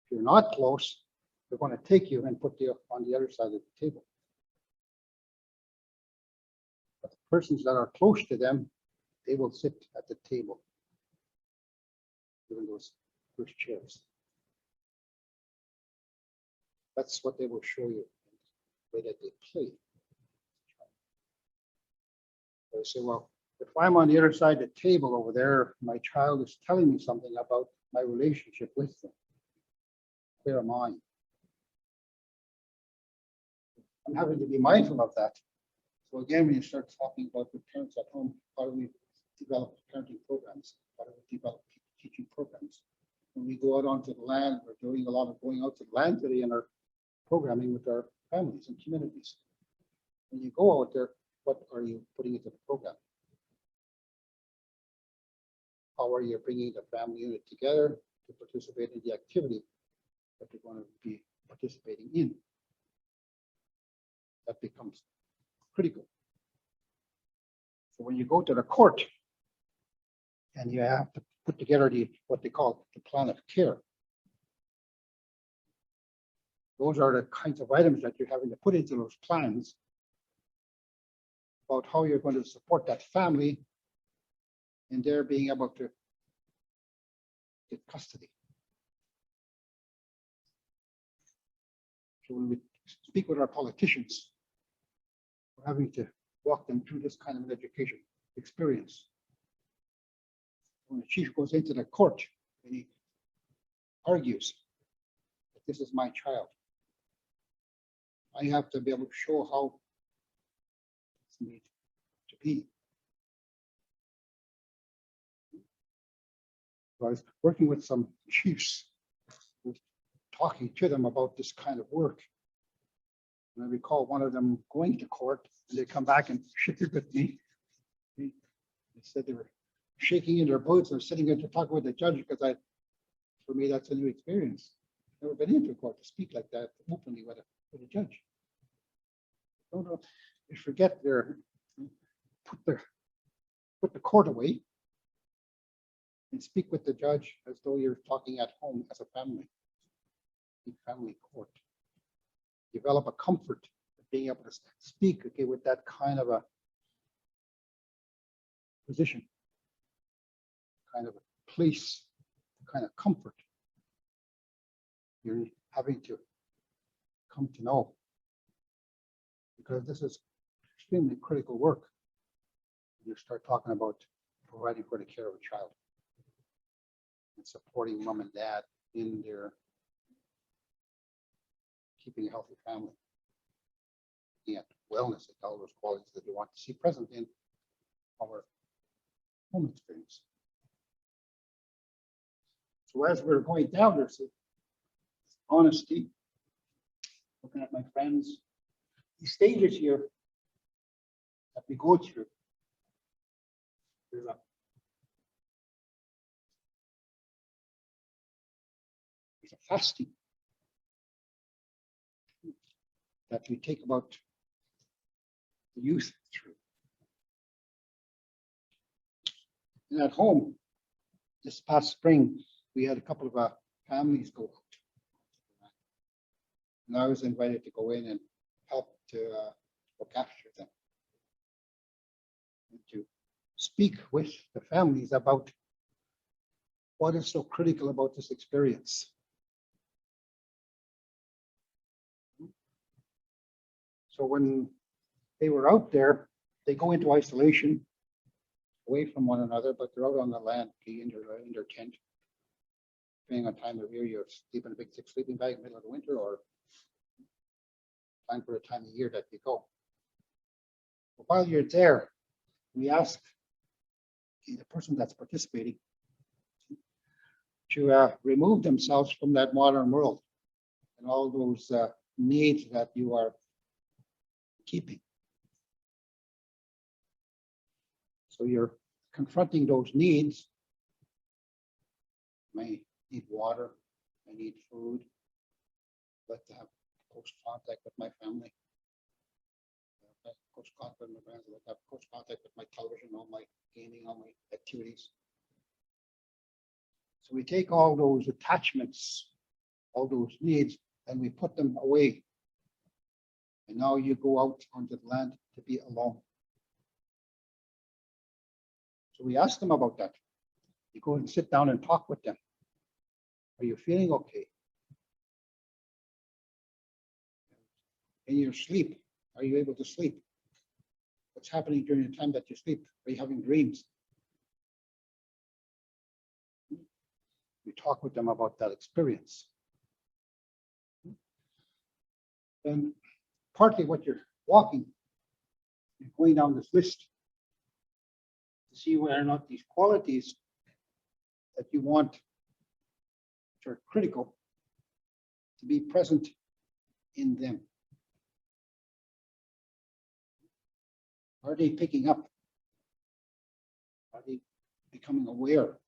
If you're not close, they're going to take you and put you on the other side of the table. But the persons that are close to them, they will sit at the table, given those first chairs. That's what they will show you, the way that they play. They say, well, if I'm on the other side of the table over there, my child is telling me something about my relationship with them. Where am I? I'm having to be mindful of that. So again, when you start talking about the parents at home, how do we develop parenting programs? How do we develop teaching programs? When we go out onto the land, we're doing a lot of going out to the land today in our programming with our families and communities. When you go out there, what are you putting into the program? How are you bringing the family unit together to participate in the activity that they're going to be participating in? That becomes critical. So when you go to the court and you have to put together what they call the plan of care, those are the kinds of items that you're having to put into those plans about how you're going to support that family in their being able to get custody. So when we speak with our politicians, we're having to walk them through this kind of an education experience. When the chief goes into the court and he argues that this is my child, I have to be able to show how it's made to be. So I was working with some chiefs, talking to them about this kind of work. And I recall one of them going to court, and they come back and shared with me. They said they were shaking in their boots or sitting there to talk with the judge because for me, that's a new experience. Never been into a court to speak like that openly with a judge. Don't know. They forget put the court away and speak with the judge as though you're talking at home as a family. Family court. Develop a comfort of being able to speak, okay, with that kind of a position, kind of a place, kind of comfort you're having to come to know, because this is extremely critical work. You start talking about providing for the care of a child and supporting mom and dad in their keeping a healthy family, and wellness, and all those qualities that you want to see present in our home experience. So as we're going down, there's honesty, looking at my friends, these stages here that we go through. There's a fasting that we take about the youth through. And at home, this past spring, we had a couple of families go out. And I was invited to go in and help to look after them. And to speak with the families about what is so critical about this experience. So when they were out there, they go into isolation, away from one another, but they're out on the land, in their tent. Depending on time of year, you sleep in a big 6 sleeping bag in the middle of the winter, or time for the time of year that you go. But while you're there, we ask the person that's participating to remove themselves from that modern world and all those needs that you are keeping. So you're confronting those needs. I need water, I need food, I'd like to have close contact with my family. Close contact with my friends, I'd like to have close contact with my television, all my gaming, all my activities. So we take all those attachments, all those needs, and we put them away. And now you go out onto the land to be alone. So we ask them about that. You go and sit down and talk with them. Are you feeling okay? In your sleep, are you able to sleep? What's happening during the time that you sleep? Are you having dreams? We talk with them about that experience. And partly what you're walking, you're going down this list to see whether or not these qualities that you want, which are critical, to be present in them. Are they picking up? Are they becoming aware?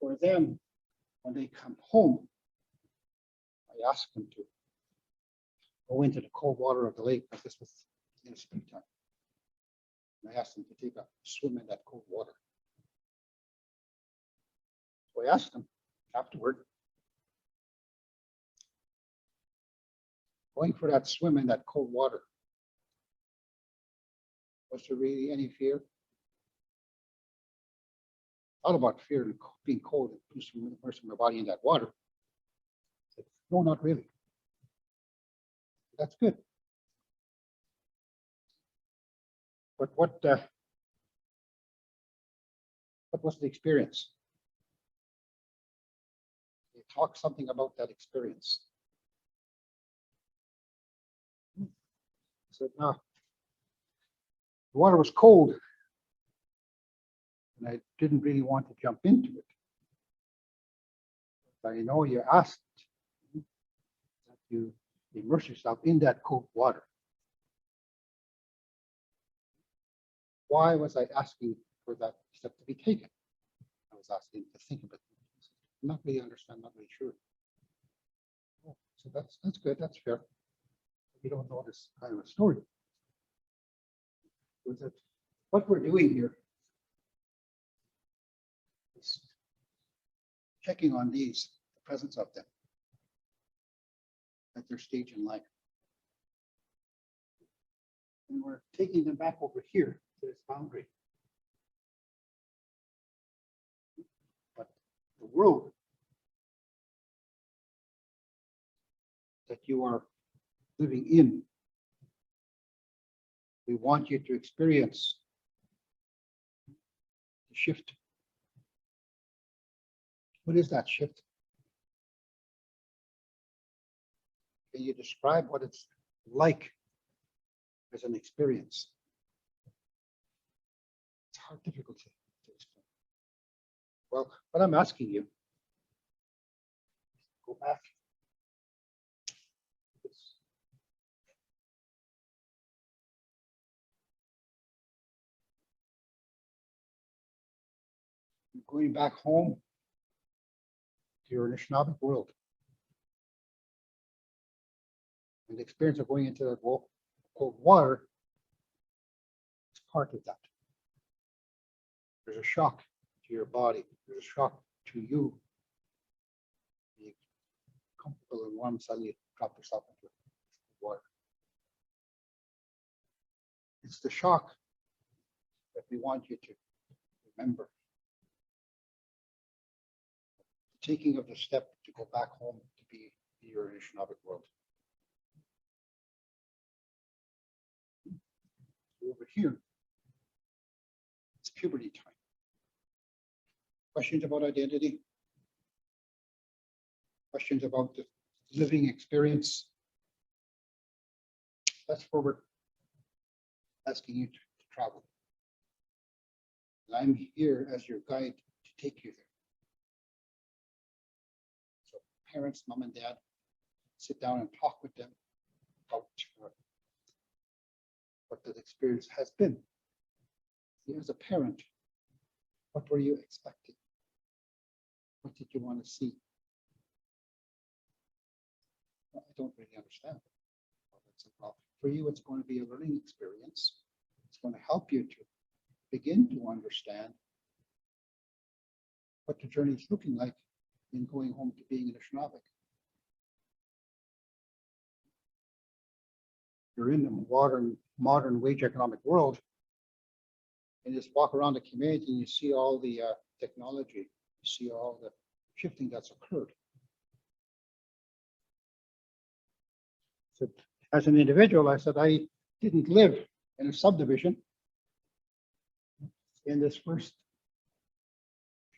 For them, when they come home, I ask them to go into the cold water of the lake, because this was in the springtime. And I asked them to take a swim in that cold water. So I asked them afterward, going for that swim in that cold water, was there really any fear? Thought about fear and being cold and immersing my body in that water. I said, no, not really. That's good. But what was the experience? talk something about that experience. So now the water was cold and I didn't really want to jump into it. But I know you asked that you immerse yourself in that cold water. Why was I asking for that step to be taken? I was asking to think about it. Not really understand, not really sure. Oh, so that's good, that's fair. You don't know this kind of a story. Was that what we're doing here is checking on these, the presence of them at their stage in life. And we're taking them back over here to this boundary. But the world that you are living in, we want you to experience the shift. What is that shift? Can you describe what it's like as an experience? It's hard, difficult to explain. Well, what I'm asking you, go back. You're going back home to your Anishinaabe world. And the experience of going into that cold water is part of that. There's a shock to your body. There's a shock to you. Being comfortable and warm, suddenly you drop yourself into the water. It's the shock that we want you to remember. The taking of the step to go back home to be in your Anishinaabe world. Over here, it's puberty time. Questions about identity? Questions about the living experience? That's where we're asking you to travel. And I'm here as your guide to take you there. So parents, mom and dad, sit down and talk with them about what that experience has been. You as a parent, what were you expecting? What did you want to see? Well, I don't really understand. Well, for you, it's going to be a learning experience. It's going to help you to begin to understand what the journey is looking like in going home to being an Anishinaabe. You're in the modern wage economic world, and you just walk around the community and you see all the technology, you see all the shifting that's occurred. So as an individual, I said I didn't live in a subdivision in this first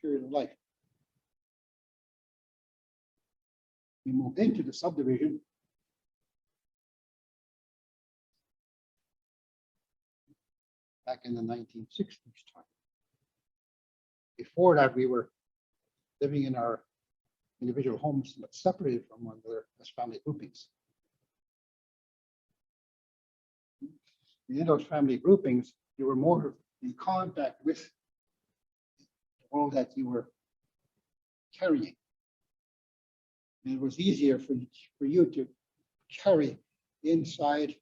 period of life. We moved into the subdivision back in the 1960s time. Before that, we were living in our individual homes, but separated from one another as family groupings. In those family groupings, you were more in contact with the world that you were carrying. And it was easier for you to carry inside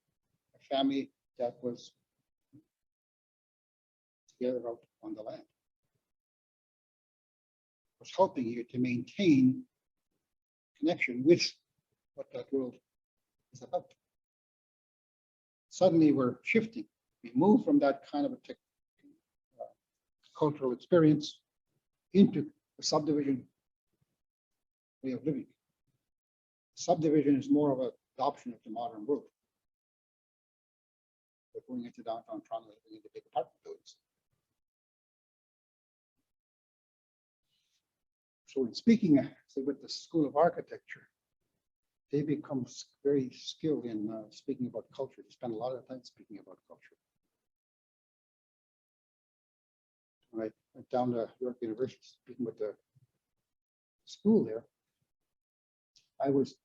a family that was together out on the land. It was helping you to maintain connection with what that world is about. Suddenly we're shifting. We move from that kind of a cultural experience into a subdivision way of living. Subdivision is more of an adoption of the modern world. We're going into downtown Toronto, living into big apartment buildings. So in speaking, say, with the School of Architecture, they become very skilled in speaking about culture. They spend a lot of time speaking about culture. When I went down to York University speaking with the school there, I was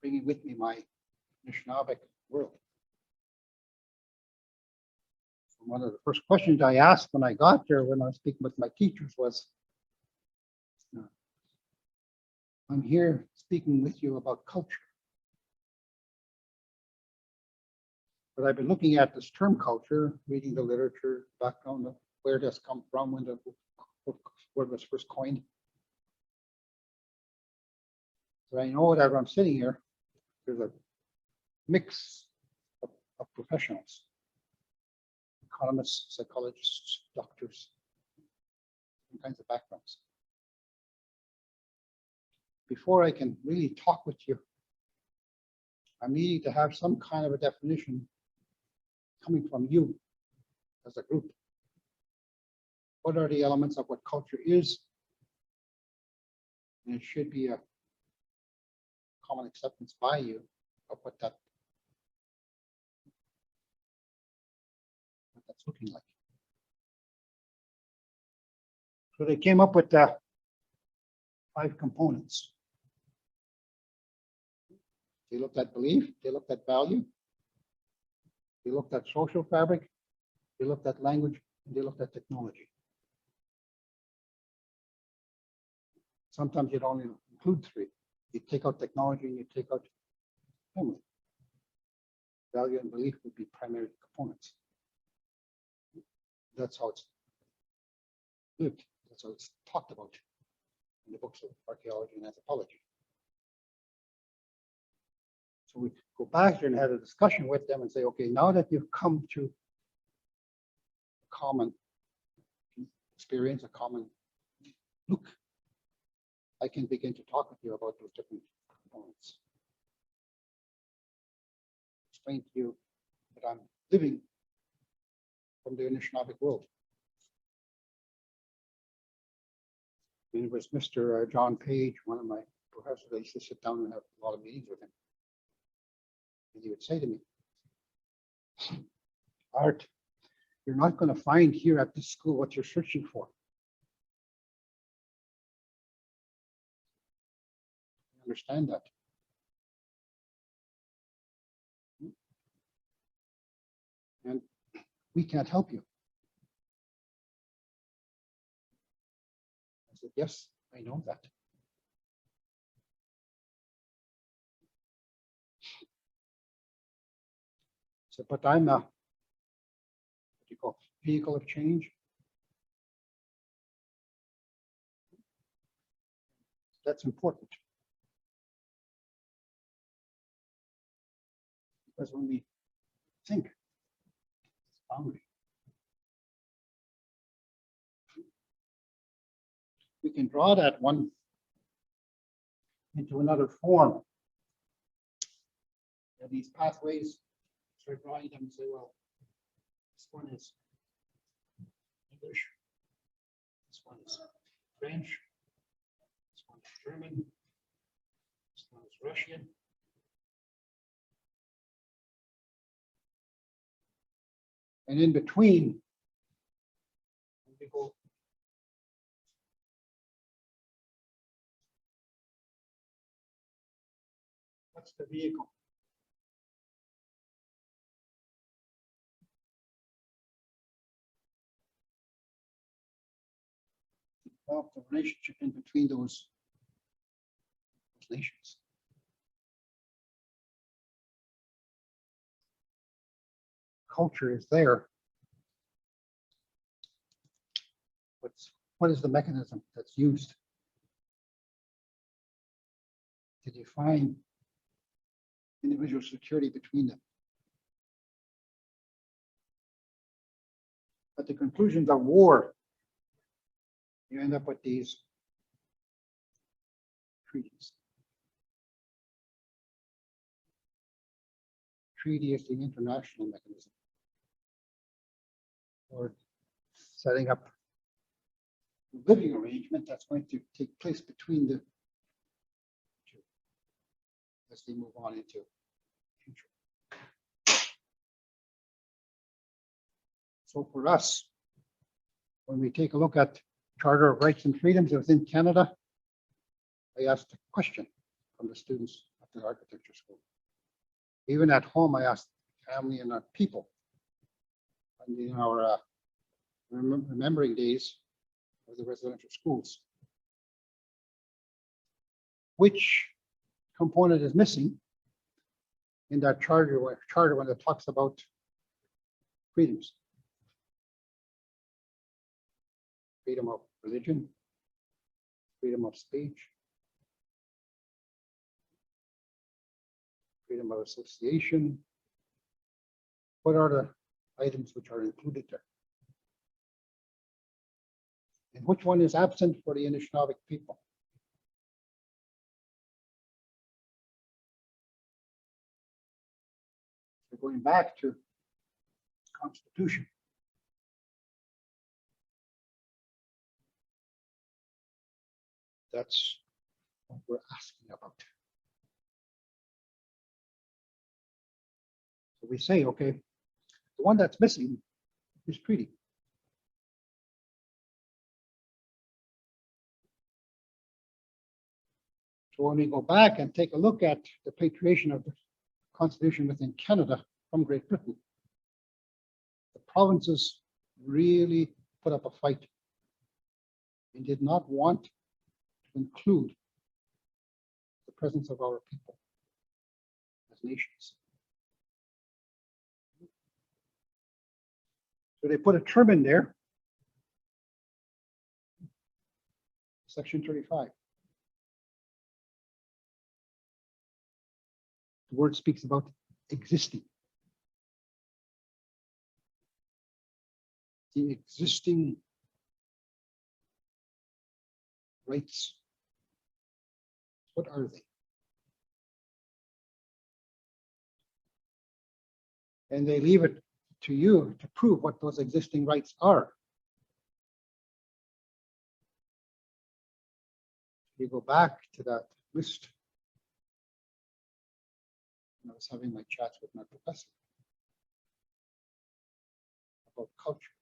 bringing with me my Anishinaabe world. And one of the first questions I asked when I got there, when I was speaking with my teachers, was, I'm here speaking with you about culture. But I've been looking at this term culture, reading the literature, background of where it has come from, when the word was first coined. So I know that I'm sitting here, there's a mix of professionals, economists, psychologists, doctors, different kinds of backgrounds. Before I can really talk with you, I'm needing to have some kind of a definition coming from you as a group. What are the elements of what culture is? And it should be a common acceptance by you of what that's looking like. So they came up with 5 components. They looked at belief, they looked at value, they looked at social fabric, they looked at language, and they looked at technology. Sometimes you don't include 3. You take out technology and you take out family. Value and belief would be primary components. That's how it's lived. That's how it's talked about in the books of archaeology and anthropology. So we go back there and have a discussion with them and say, okay, now that you've come to a common experience, a common look, I can begin to talk with you about those different components. Explain to you that I'm living from the Anishinaabe world. And it was Mr. John Page, one of my professors. I used to sit down and have a lot of meetings with him. And he would say to me, Art, you're not going to find here at this school what you're searching for. I understand that. And we can't help you. I said, yes, I know that. So, but I'm a, what do you call, vehicle of change. That's important. Because when we think, it's boundary. We can draw that one into another form. And these pathways, start drawing them and say, well, this one is English, this one is French, this one is German, this one is Russian. And in between, we go what's the vehicle? Of the relationship in between those nations. Culture is there. What is the mechanism that's used to define individual security between them? At the conclusions of war, you end up with these treaties. Treaty is the international mechanism for setting up living arrangement that's going to take place between the two as they move on into future. So for us, when we take a look at Charter of Rights and Freedoms within Canada, I asked a question from the students at the architecture school. Even at home, I asked family and our people. And in our remembering days of the residential schools, which component is missing in that charter when it talks about freedoms? Freedom of religion, freedom of speech, freedom of association. What are the items which are included there? And which one is absent for the Anishinaabe people? So going back to Constitution. That's what we're asking about. So we say, okay, the one that's missing is treaty. So when we go back and take a look at the patriation of the Constitution within Canada from Great Britain, the provinces really put up a fight and did not want to include the presence of our people as nations. So they put a term in there, Section 35. The word speaks about existing. The existing rights. What are they? And they leave it to you to prove what those existing rights are. You go back to that list. I was having my chats with my professor about culture.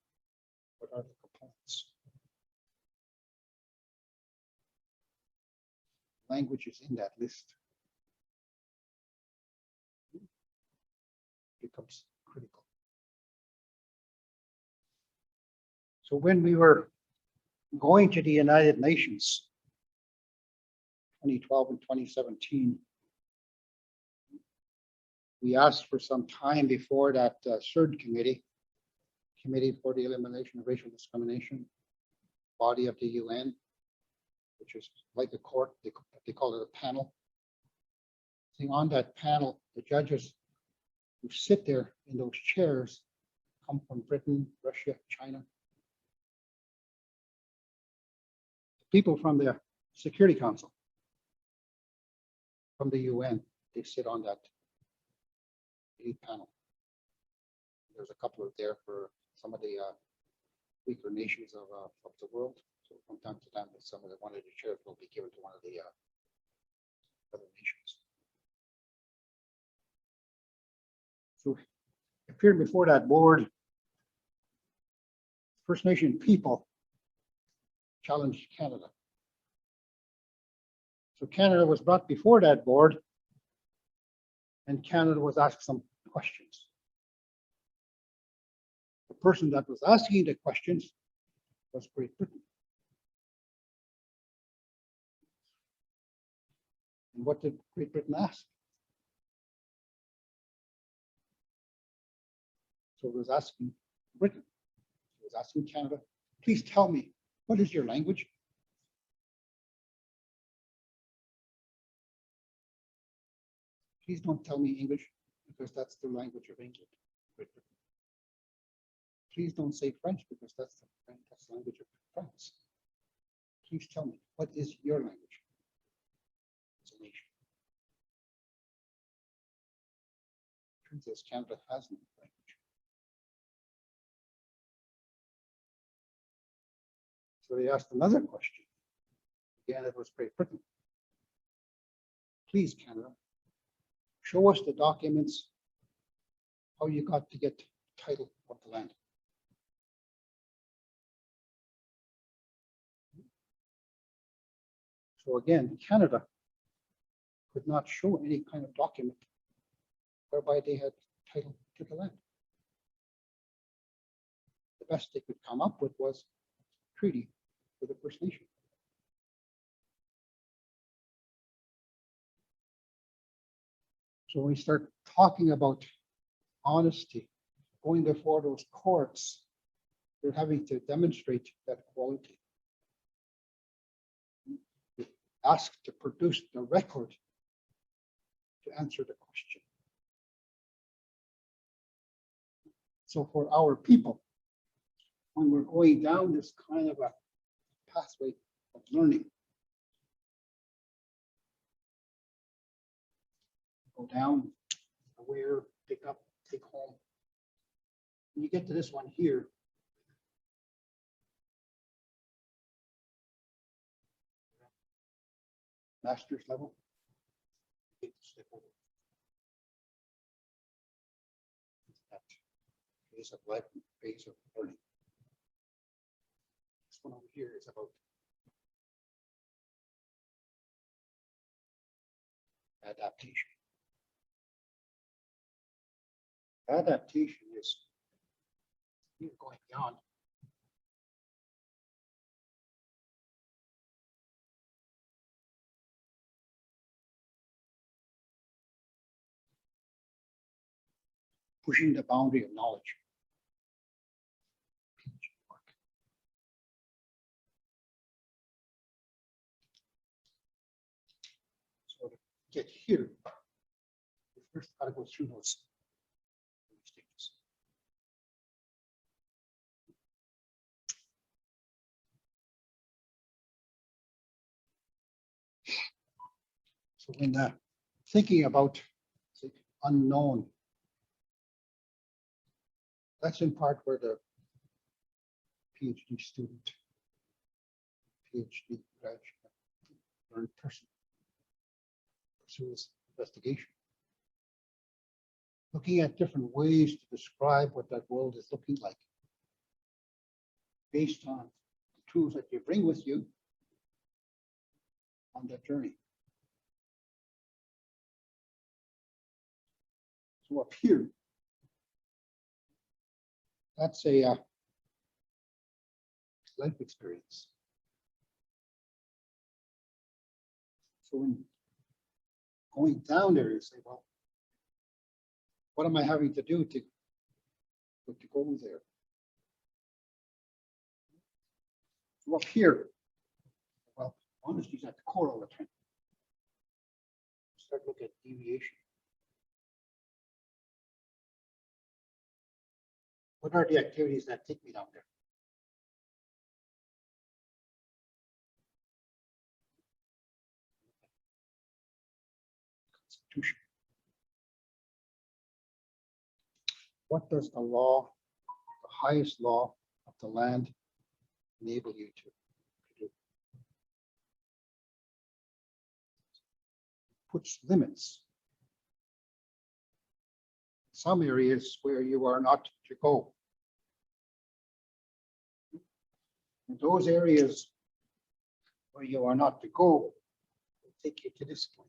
What are the components? Language is in that list. It becomes critical. So when we were going to the United Nations, 2012 and 2017, we asked for some time before that CERD committee, Committee for the Elimination of Racial Discrimination, body of the UN, which is like a court, they call it a panel. See, on that panel, the judges who sit there in those chairs come from Britain, Russia, China. People from the Security Council, from the UN, they sit on that panel. There's a couple of there for some of the weaker nations of the world. So from time to time, some of the one of the chairs will be given to one of the other nations. So appearing before that board, First Nation people challenged Canada. So Canada was brought before that board, and Canada was asked some questions. The person that was asking the questions was Great Britain. And what did Great Britain ask? So it was asking Britain, it was asking Canada, please tell me, what is your language? Please don't tell me English, because that's the language of England, Great Britain. Please don't say French, because that's the language of France. Please tell me, what is your language as a nation? The truth is, Canada has no language. So they asked another question. Again, it was Great Britain. Please, Canada, show us the documents how you got to get title of the land. So again, Canada could not show any kind of document whereby they had title to the land. The best they could come up with was a treaty with the First Nation. So when we start talking about honesty, going before those courts, they're having to demonstrate that quality. They ask to produce the record to answer the question. So for our people, when we're going down this kind of a pathway of learning, go down, aware, pick up, take home. When you get to this one here, master's level, you get to step over that phase of life, phase of learning. This one over here is about adaptation. Adaptation is you're going beyond. Pushing the boundary of knowledge. So to get here, we first got to go through those stages. So when thinking about say, unknown, that's in part where the PhD student, PhD graduate, learned person pursues investigation. Looking at different ways to describe what that world is looking like based on the tools that you bring with you on that journey. So up here, that's a life experience. So when going down there, you say, well, what am I having to do to go there? So up here, well, honesty is at the core all the time. Start looking at deviation. What are the activities that take me down there? Constitution. What does the law, the highest law of the land, enable you to do? Puts limits. Some areas where you are not to go. In those areas where you are not to go, will take you to this point.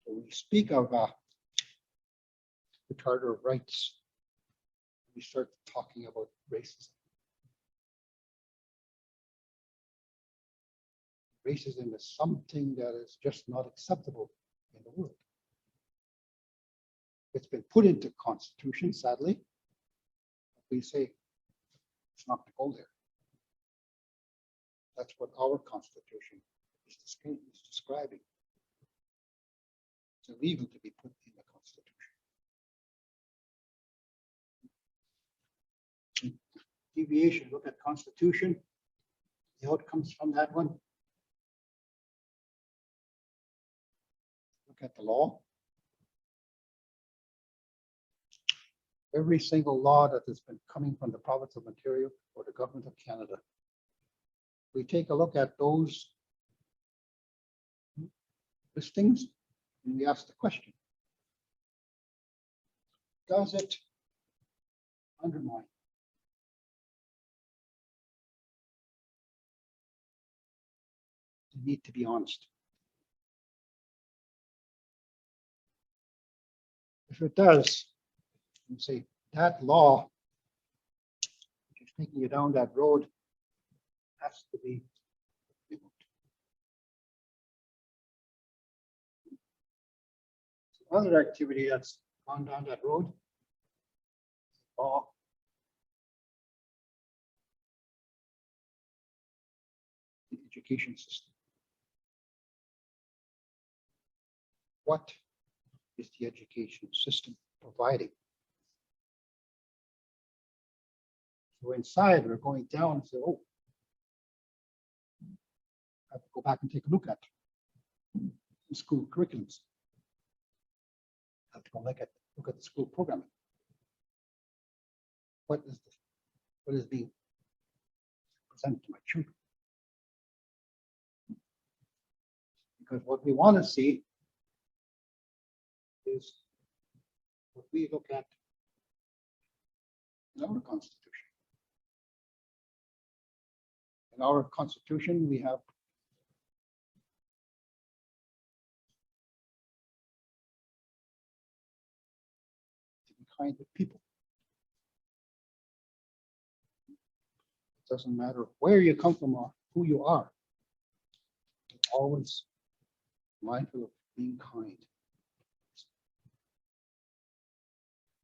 So we speak of the Charter of Rights. We start talking about racism. Racism is something that is just not acceptable in the world. It's been put into Constitution, sadly. We say it's not to go there. That's what our Constitution is describing. It's illegal to be put in the Constitution. Deviation, look at Constitution. The outcomes from that one. Look at the law. every single law that has been coming from the province of Ontario or the government of Canada. We take a look at those listings and we ask the question, does it undermine the need to be honest? If it does, you say that law, which is taking you down that road, has to be removed. Other activity that's gone down that road, law, the education system. What is the education system providing? So inside, we're going down and say, oh, I have to go back and take a look at the school curriculums. I have to go look at the school programming. What is being presented to my children? Because what we want to see is what we look at in our Constitution. In our Constitution, we have to be kind with people. It doesn't matter where you come from or who you are. You're always mindful of being kind.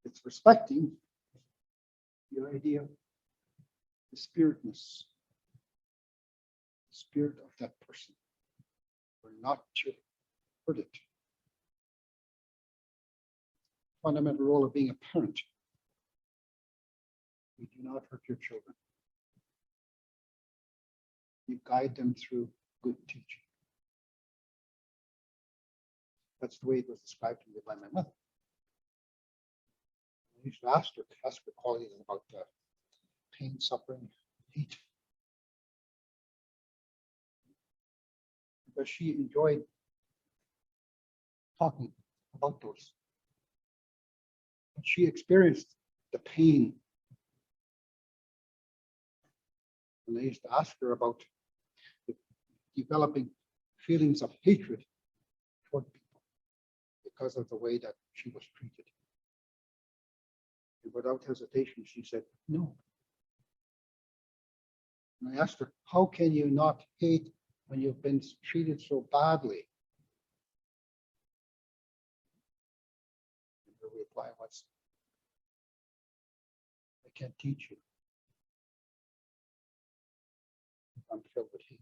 It's respecting the idea of the spiritness, the spirit of that person. We're not to hurt it. Fundamental role of being a parent. You do not hurt your children. You guide them through good teaching. That's the way it was described to me by my mother. I used to ask her qualities about pain, suffering, hate. Because she enjoyed talking about those. But she experienced the pain. And I used to ask her about developing feelings of hatred toward people because of the way that she was treated. And without hesitation, she said, no. And I asked her, how can you not hate when you've been treated so badly? And her reply was, I can't teach you. I'm filled with hate.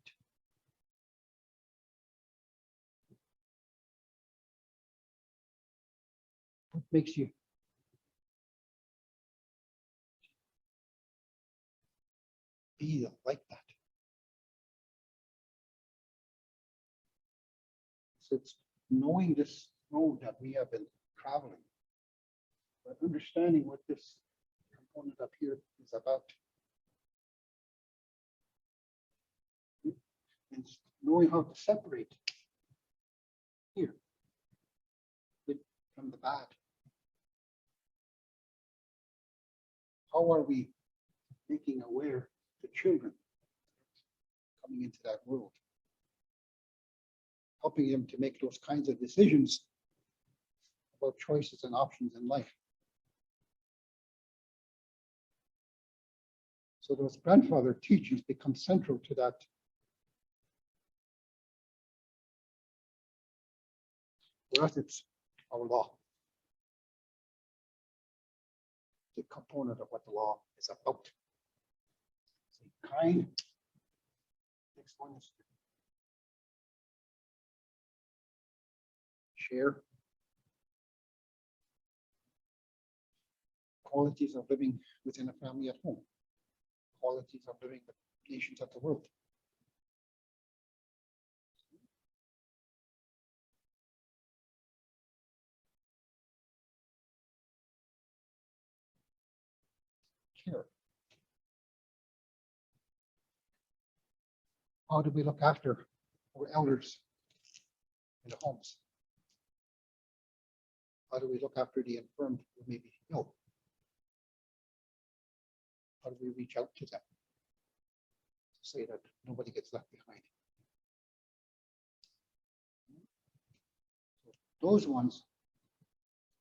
What makes you be like that? So it's knowing this road that we have been traveling, but understanding what this component up here is about. And knowing how to separate here, good from the bad. How are we making aware the children coming into that world? Helping them to make those kinds of decisions about choices and options in life. So those grandfather teachings become central to that. For us, it's our law. The component of what the law is about. So kind. Next one is share. Qualities of living within a family at home. Qualities of living with nations of the world. care? How do we look after our elders in the homes? How do we look after the infirm who may be ill? How do we reach out to them to say that nobody gets left behind? Those ones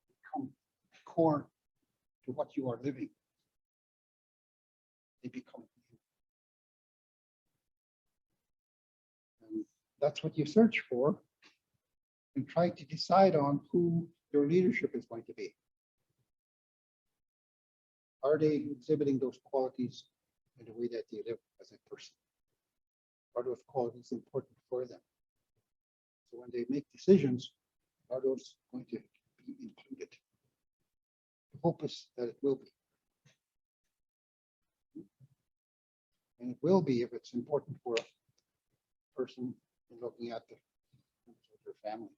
become core to what you are living. They become you. And that's what you search for and try to decide on who your leadership is going to be. Are they exhibiting those qualities in the way that they live as a person? Are those qualities important for them? So when they make decisions, are those going to be included? The hope is that it will be. And it will be if it's important for a person in looking at the members of their family.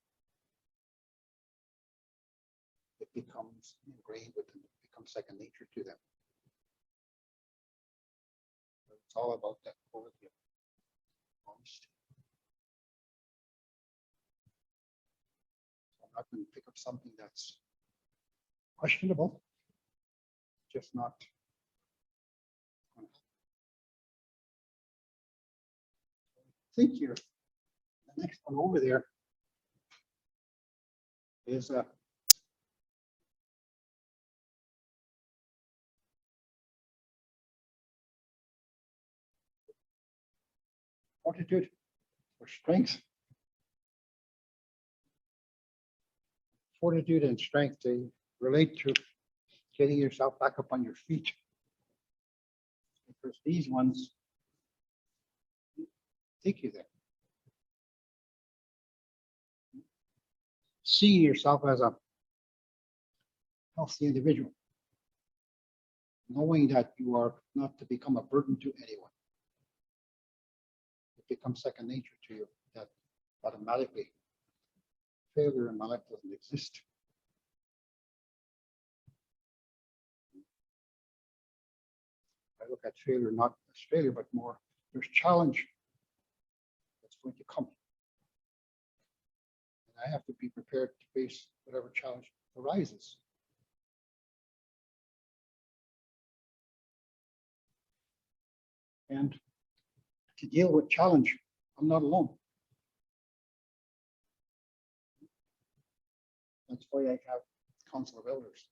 It becomes ingrained with them, it becomes second nature to them. But it's all about that quality of honesty. So I'm not going to pick up something that's questionable, just not. I think here, the next one over there is fortitude or strength. Fortitude and strength, they relate to getting yourself back up on your feet. Because these ones take you there. Seeing yourself as a healthy individual. Knowing that you are not to become a burden to anyone. It becomes second nature to you that automatically failure in my life doesn't exist. I look at failure not as failure, but more there's challenge that's going to come. And I have to be prepared to face whatever challenge arises. And to deal with challenge, I'm not alone. That's why I have Council of Elders.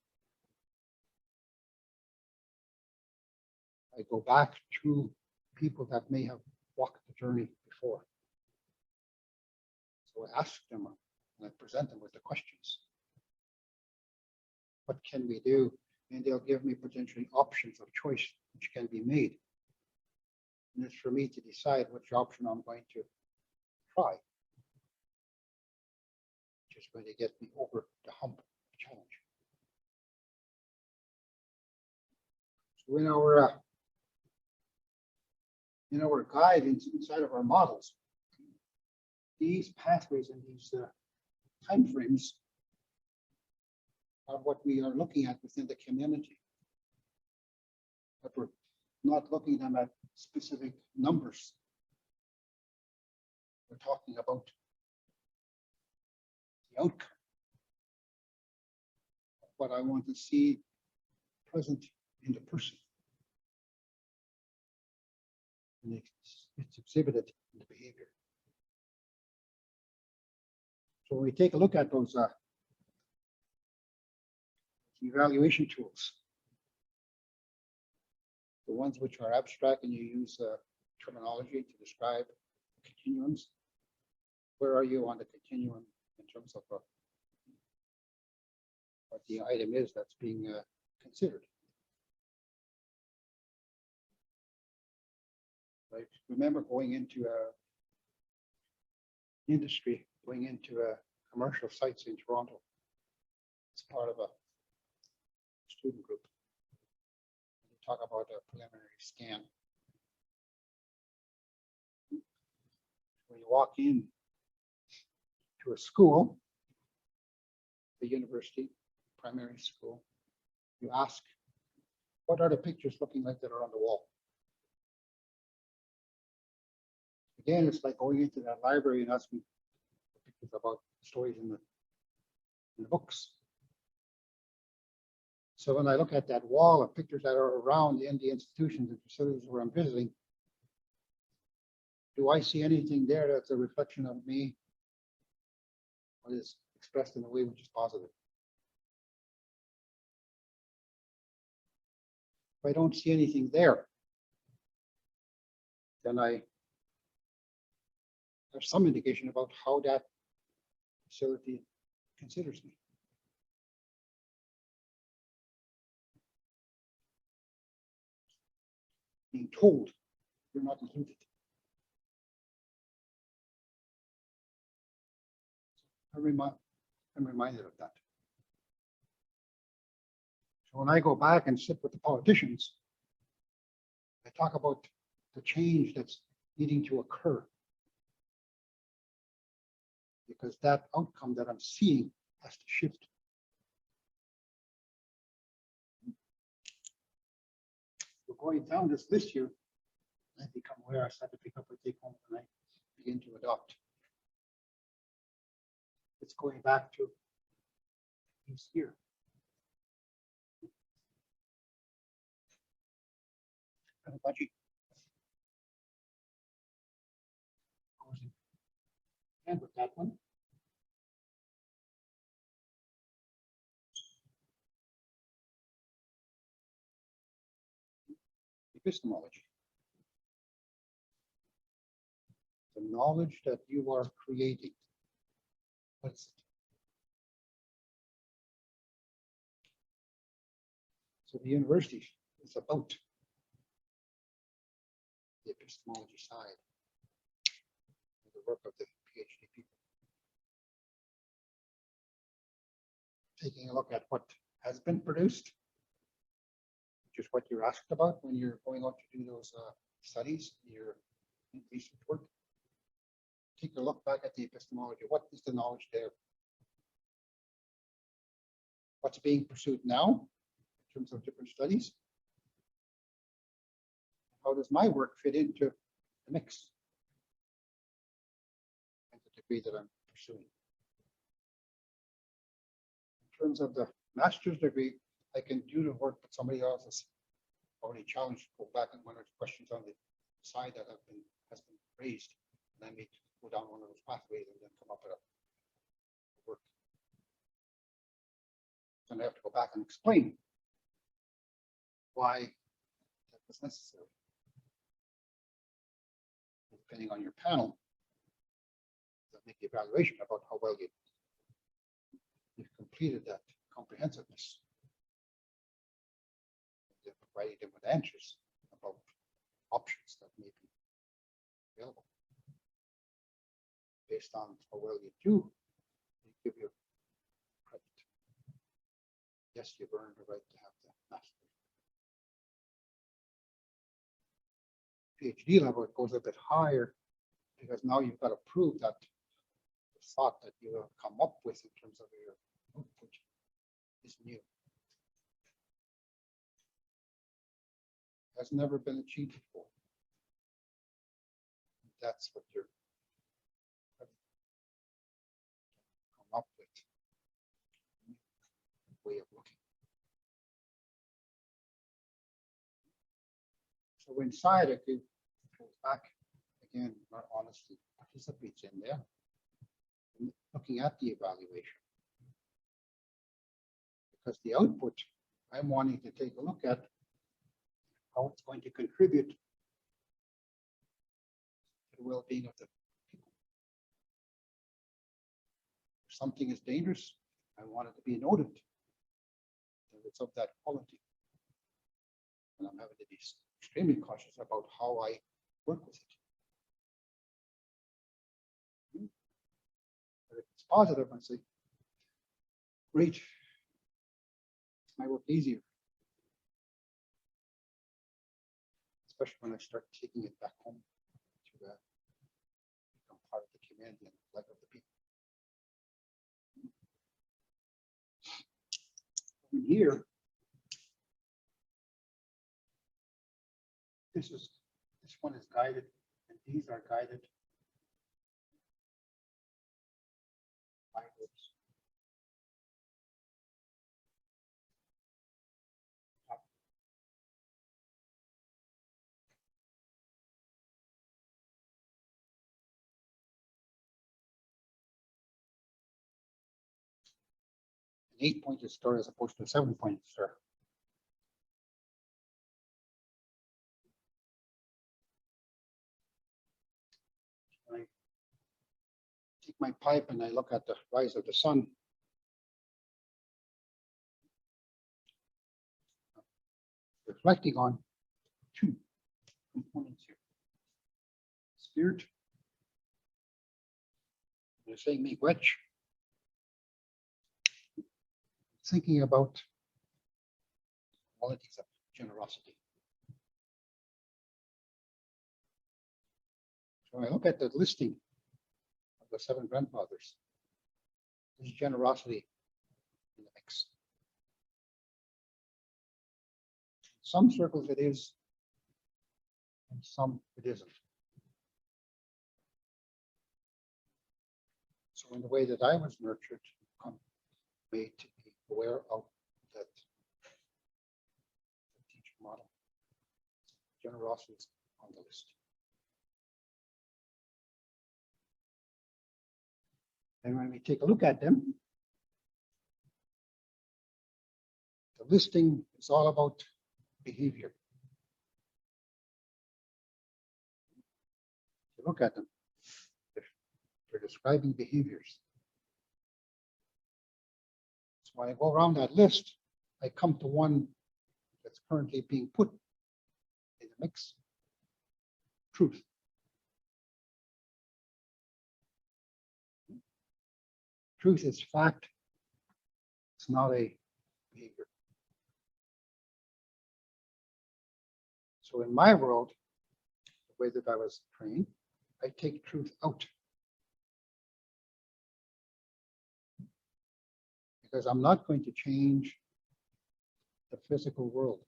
I go back to people that may have walked the journey before. So I ask them and I present them with the questions. What can we do? And they'll give me potentially options of choice which can be made. And it's for me to decide which option I'm going to try. Which is going to get me over the hump of challenge. So in our guide inside of our models, these pathways and these timeframes are what we are looking at within the community. But we're not looking at them at specific numbers. We're talking about the outcome of what I want to see present in the person. And it's exhibited in the behavior. So when we take a look at those evaluation tools, the ones which are abstract and you use terminology to describe continuums, where are you on the continuum in terms of what the item is that's being considered? Right. Remember going into industry, going into commercial sites in Toronto as part of a student group. We talk about a preliminary scan. When you walk in to a school, the university, primary school, you ask What are the pictures looking like that are on the wall? Again, it's like going into that library and asking pictures about stories in the books. So when I look at that wall of pictures that are around in the institutions and facilities where I'm visiting, do I see anything there that's a reflection of me? Or is expressed in a way which is positive? If I don't see anything there, then there's some indication about how that facility considers me. Being told you're not included. I'm reminded of that. So when I go back and sit with the politicians, I talk about the change that's needing to occur. Because that outcome that I'm seeing has to shift. We're going down this list here. I become aware I start to pick up a take home and I begin to adopt. It's going back to these here. And a budget goes in hand with that one. Epistemology. The knowledge that you are creating. What is it? So the university is about the epistemology side of the work of the PhD people. Taking a look at what has been produced, which is what you're asked about when you're going out to do those studies, your research work. Take a look back at the epistemology. What is the knowledge there? What's being pursued now in terms of different studies? How does my work fit into the mix and the degree that I'm pursuing? In terms of the master's degree, I can do the work that somebody else has already challenged. Go back and one or two questions on the side that has been raised, and I may go down one of those pathways and then come up with a work. And I have to go back and explain why that was necessary. Depending on your panel, they'll make the evaluation about how well you've completed that comprehensiveness. They're providing them with answers about options that may be available. Based on how well you do, they give you credit. Yes, you've earned the right to have the master's. PhD level, it goes a bit higher because now you've got to prove that the thought that you have come up with in terms of your output is new. Has never been achieved before. That's what you're come up with. Way of looking. So inside it goes back again, not honestly participates in there, and looking at the evaluation. Because the output, I'm wanting to take a look at how it's going to contribute to the well-being of the people. If something is dangerous, I want it to be noted that it's of that quality. And I'm having to be extremely cautious about how I work with it. But if it's positive, I say, great, it's my work easier. Especially when I start taking it back home to become part of the community and life of the people. In here, This one is guided, and these are guided by groups. 8-pointed star as opposed to a 7-pointed star. I take my pipe and I look at the rise of the sun. Reflecting on two components here. Spirit, they're saying make wedge. Thinking about qualities of generosity. So I look at the listing of the 7 grandfathers. There's generosity in the mix. Some circles it is, and some it isn't. So in the way that I was nurtured, I'm made to be aware of that teacher model. Generosity is on the list. And when we take a look at them, the listing is all about behavior. If you look at them, they're describing behaviors. So when I go around that list, I come to one that's currently being put in the mix. Truth. Truth is fact. It's not a behavior. So in my world, the way that I was trained, I take truth out. Because I'm not going to change the physical world.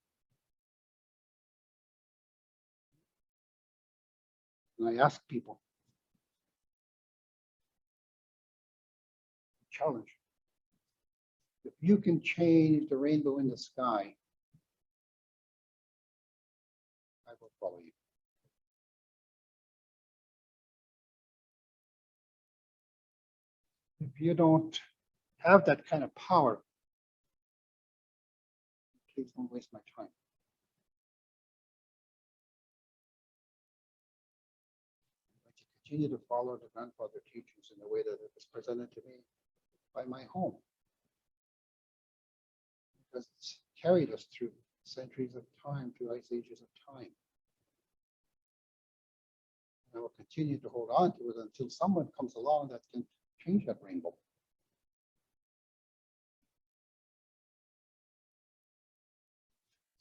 And I ask people, challenge, if you can change the rainbow in the sky, I will follow you. If you don't have that kind of power, please don't waste my time. I'm going to continue to follow the grandfather teachings in the way that it was presented to me by my home. Because it's carried us through centuries of time, through ice ages of time. And I will continue to hold on to it until someone comes along that can change that rainbow.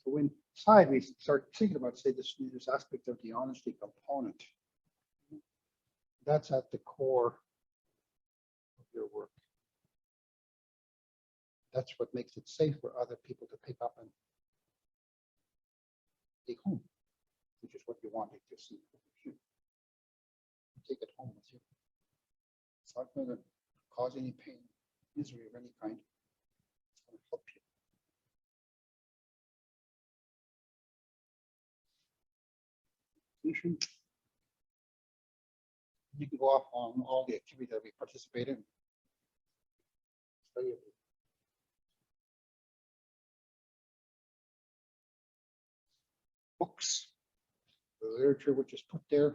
So inside we start thinking about, say, this aspect of the honesty component. That's at the core of your work. That's what makes it safe for other people to pick up and take home, which is what you want it to see with you. Take it home with you. It's not going to cause any pain, misery of any kind. It's going to help you. You can go off on all the activities that we participate in. Study books, the literature which is put there,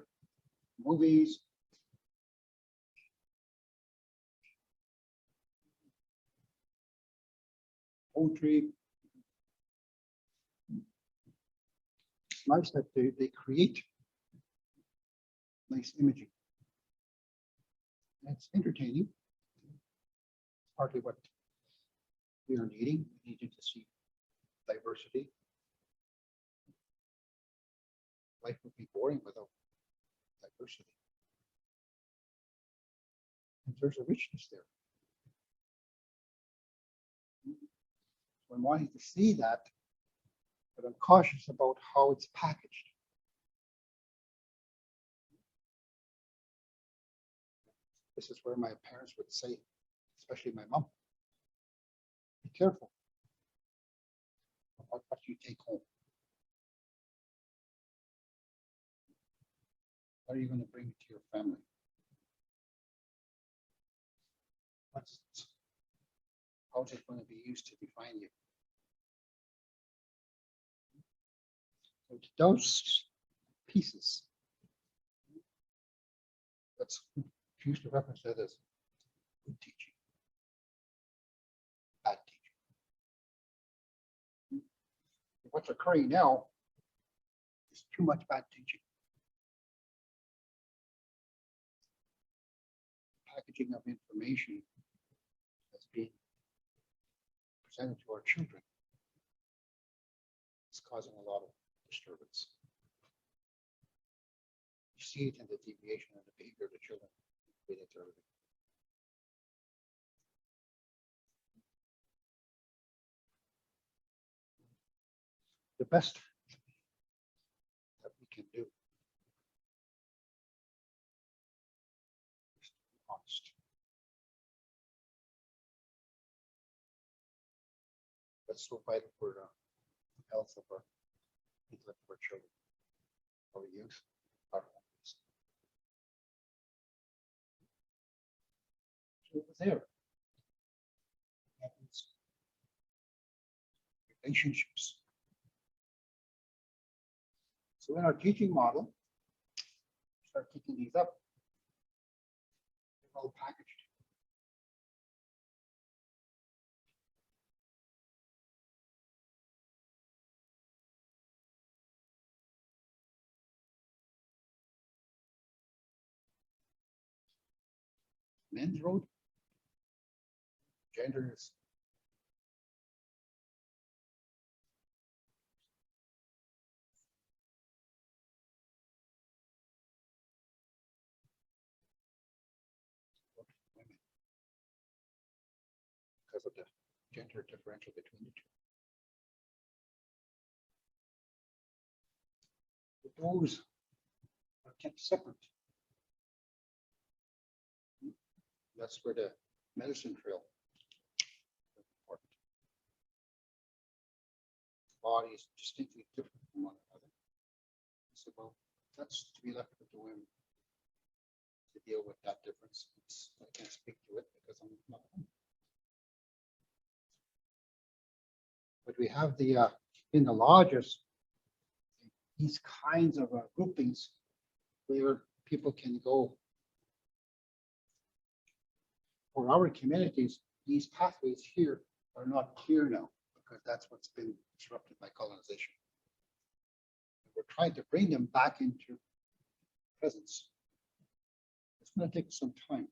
movies, poetry. It's nice that they create nice imaging. It's entertaining. It's partly what we are needing. We need to see diversity. Life would be boring without diversity. And there's a richness there. So I'm wanting to see that, but I'm cautious about how it's packaged. This is where my parents would say, especially my mom, be careful about what you take home. What are you going to bring to your family? How's it going to be used to define you? So those pieces, that's used to reference that as good teaching, bad teaching. What's occurring now is too much bad teaching. Packaging of information that's being presented to our children is causing a lot of disturbance. You see it in the deviation of the behavior of the children. The best that we can do is to be honest. That's so vital for the health of our intellect of our children, our youth, our families. So there, that means relationships. So in our teaching model, start picking these up. They're all packaged. Men's road, gender is women because of the gender differential between the two. But those are kept separate. That's where the medicine trail is important. Body is distinctly different from one another. So, well, that's to be left with the women to deal with that difference. I can't speak to it because I'm not home. But we have the in the lodges these kinds of groupings where people can go. For our communities, these pathways here are not clear now because that's what's been disrupted by colonization. We're trying to bring them back into presence. It's going to take some time.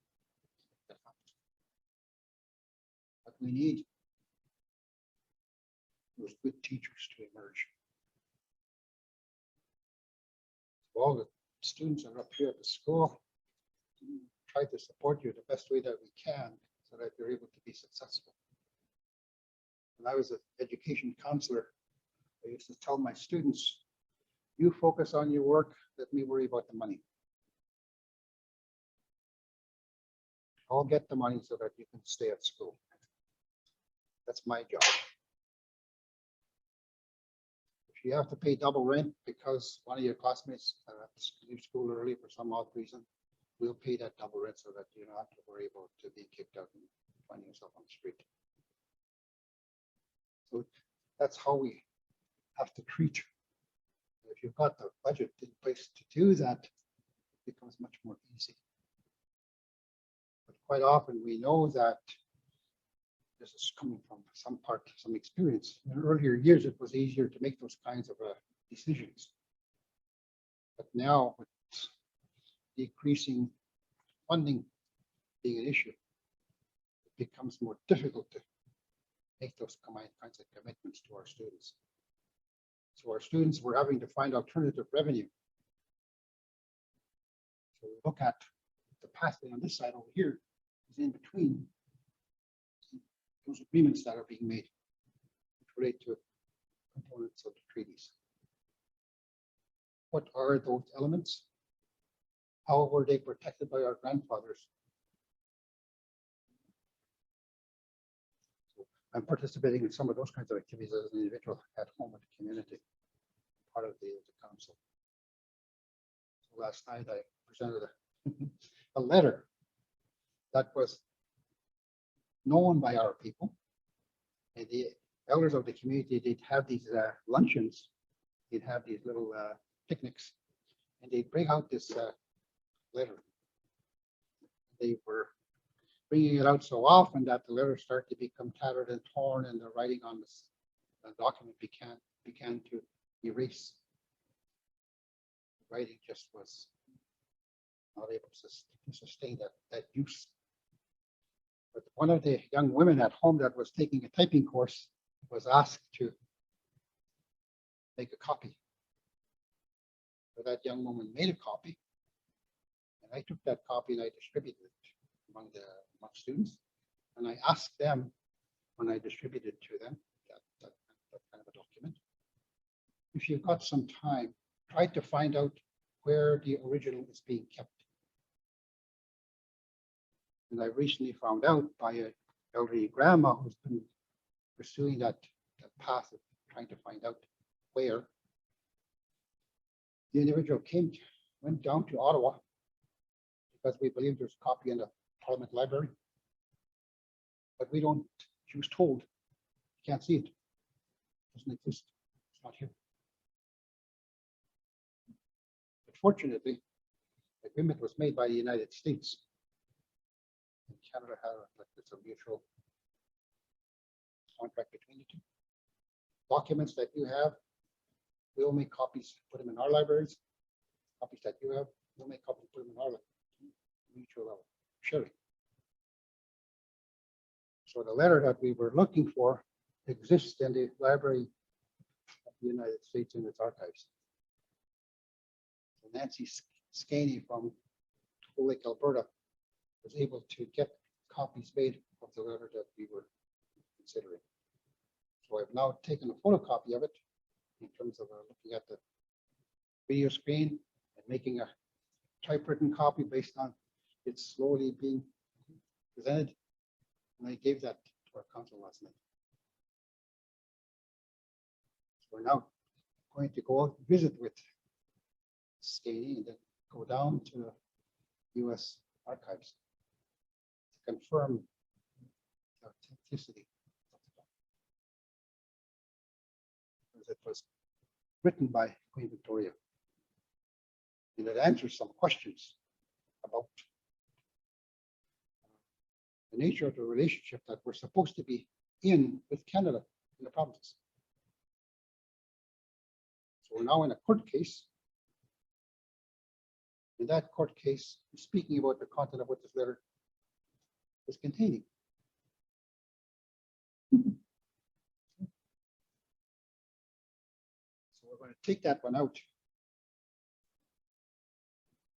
But we need those good teachers to emerge. So all the students are up here at the school. Try to support you the best way that we can so that you're able to be successful. When I was an education counselor, I used to tell my students, you focus on your work, let me worry about the money. I'll get the money so that you can stay at school. That's my job. If you have to pay double rent because one of your classmates have to leave school early for some odd reason, we'll pay that double rent so that you don't have to worry about being kicked out and finding yourself on the street. So that's how we have to treat. If you've got the budget in place to do that, it becomes much more easy. But quite often we know that this is coming from some experience. In earlier years, it was easier to make those kinds of decisions. But now with decreasing funding being an issue, it becomes more difficult to make those kinds of commitments to our students. So our students were having to find alternative revenue. So we look at the pathway on this side over here is in between those agreements that are being made, which relate to components of the treaties. What are those elements? How were they protected by our grandfathers I'm participating in some of those kinds of activities as an individual at home with the community, part of the council. So last night I presented a letter that was known by our people. And the elders of the community, they'd have these luncheons, they'd have these little picnics, and they'd bring out this letter. They were bringing it out so often that the letters started to become tattered and torn, and the writing on this document began to erase. The writing just was not able to sustain that use. But one of the young women at home that was taking a typing course was asked to make a copy. So that young woman made a copy, and I took that copy and I distributed it among students. And I asked them, when I distributed to them that kind of a document, if you've got some time, try to find out where the original is being kept. And I recently found out by an elderly grandma who's been pursuing that path of trying to find out where. The individual went down to Ottawa because we believe there's a copy in the Parliament Library. But we don't, she was told, you can't see it. It doesn't exist. It's not here. But fortunately, the agreement was made by the United States. And Canada had it's a mutual contract between the two. Documents that you have, we'll make copies, put them in our libraries. Copies that you have, we'll make copies, put them in our mutual sharing. So the letter that we were looking for exists in the Library of the United States in its archives. So Nancy Scaney from Lake, Alberta, was able to get copies made of the letter that we were considering. So I've now taken a photocopy of it in terms of looking at the video screen and making a typewritten copy based on it slowly being presented. And I gave that to our council last night. So we're now going to go out and visit with Scaney and then go down to the US archives to confirm the authenticity of the document. Because it was written by Queen Victoria. And it answers some questions about the nature of the relationship that we're supposed to be in with Canada in the provinces. So we're now in a court case. In that court case, speaking about the content of what this letter is containing. So we're going to take that one out.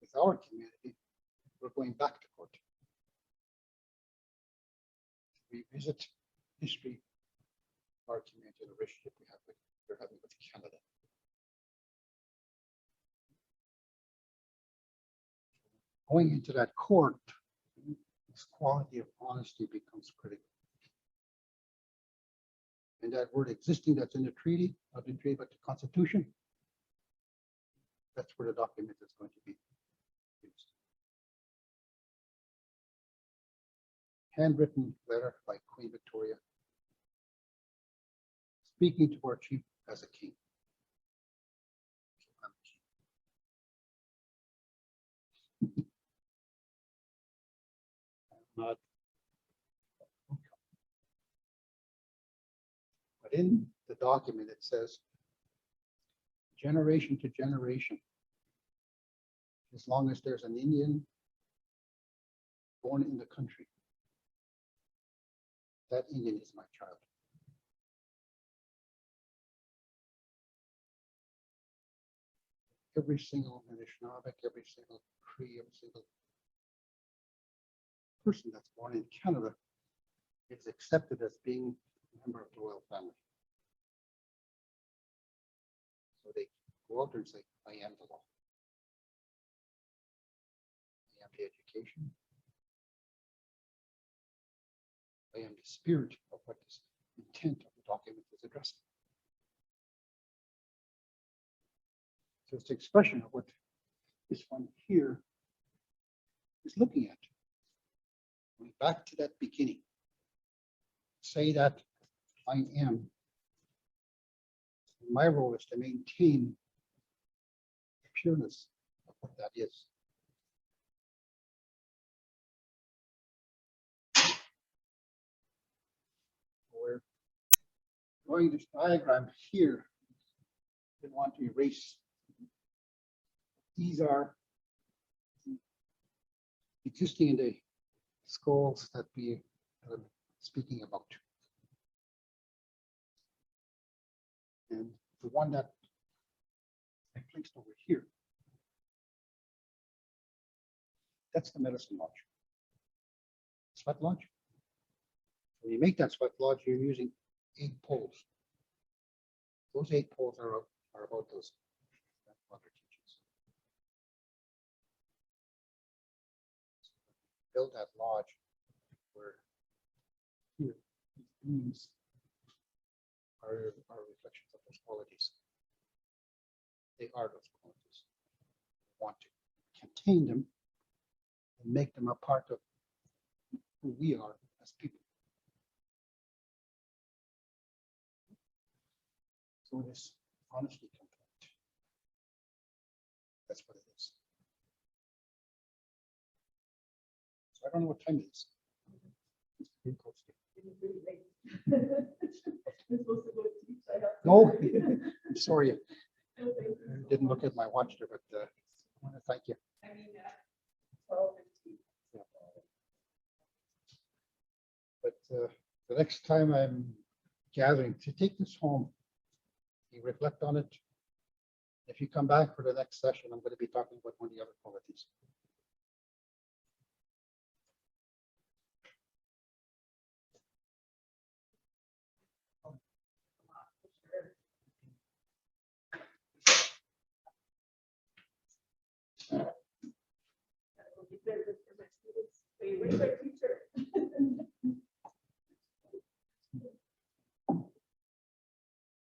With our community, we're going back to court. Revisit history of our community and the relationship we're having with Canada. Going into that court, this quality of honesty becomes critical. And that word existing that's in the treaty, not in the treaty, but the Constitution, that's where the document is going to be used. Handwritten letter by Queen Victoria, speaking to our chief as a king. Not, but in the document it says generation to generation, as long as there's an Indian born in the country, that Indian is my child. Every single Anishinaabe, every single Cree, every single person that's born in Canada is accepted as being a member of the royal family. So they go out there and say, I am the law. I am the education. I am the spirit of what this intent of the document is addressing. So it's the expression of what this one here is looking at. Going back to that beginning. Say that I am. My role is to maintain the pureness of what that is. We're drawing this diagram here. We want to erase. These are existing in the skulls that we are speaking about. And the one that I placed over here, that's the medicine lodge. Sweat lodge. When you make that sweat lodge, you're using 8 poles. Those 8 poles are about those other teachings. Build that lodge where here these beams are reflections of those qualities. They are those qualities. We want to contain them and make them a part of who we are as people. So it is honestly complete. That's what it is. So I don't know what time it is. It's pretty close to. No, I'm sorry. I didn't look at my watch there, but I want to thank you. Yeah. But the next time I'm gathering, to take this home, you reflect on it. If you come back for the next session, I'm going to be talking about one of the other qualities. That will be good for my students. Wait, where's our teacher?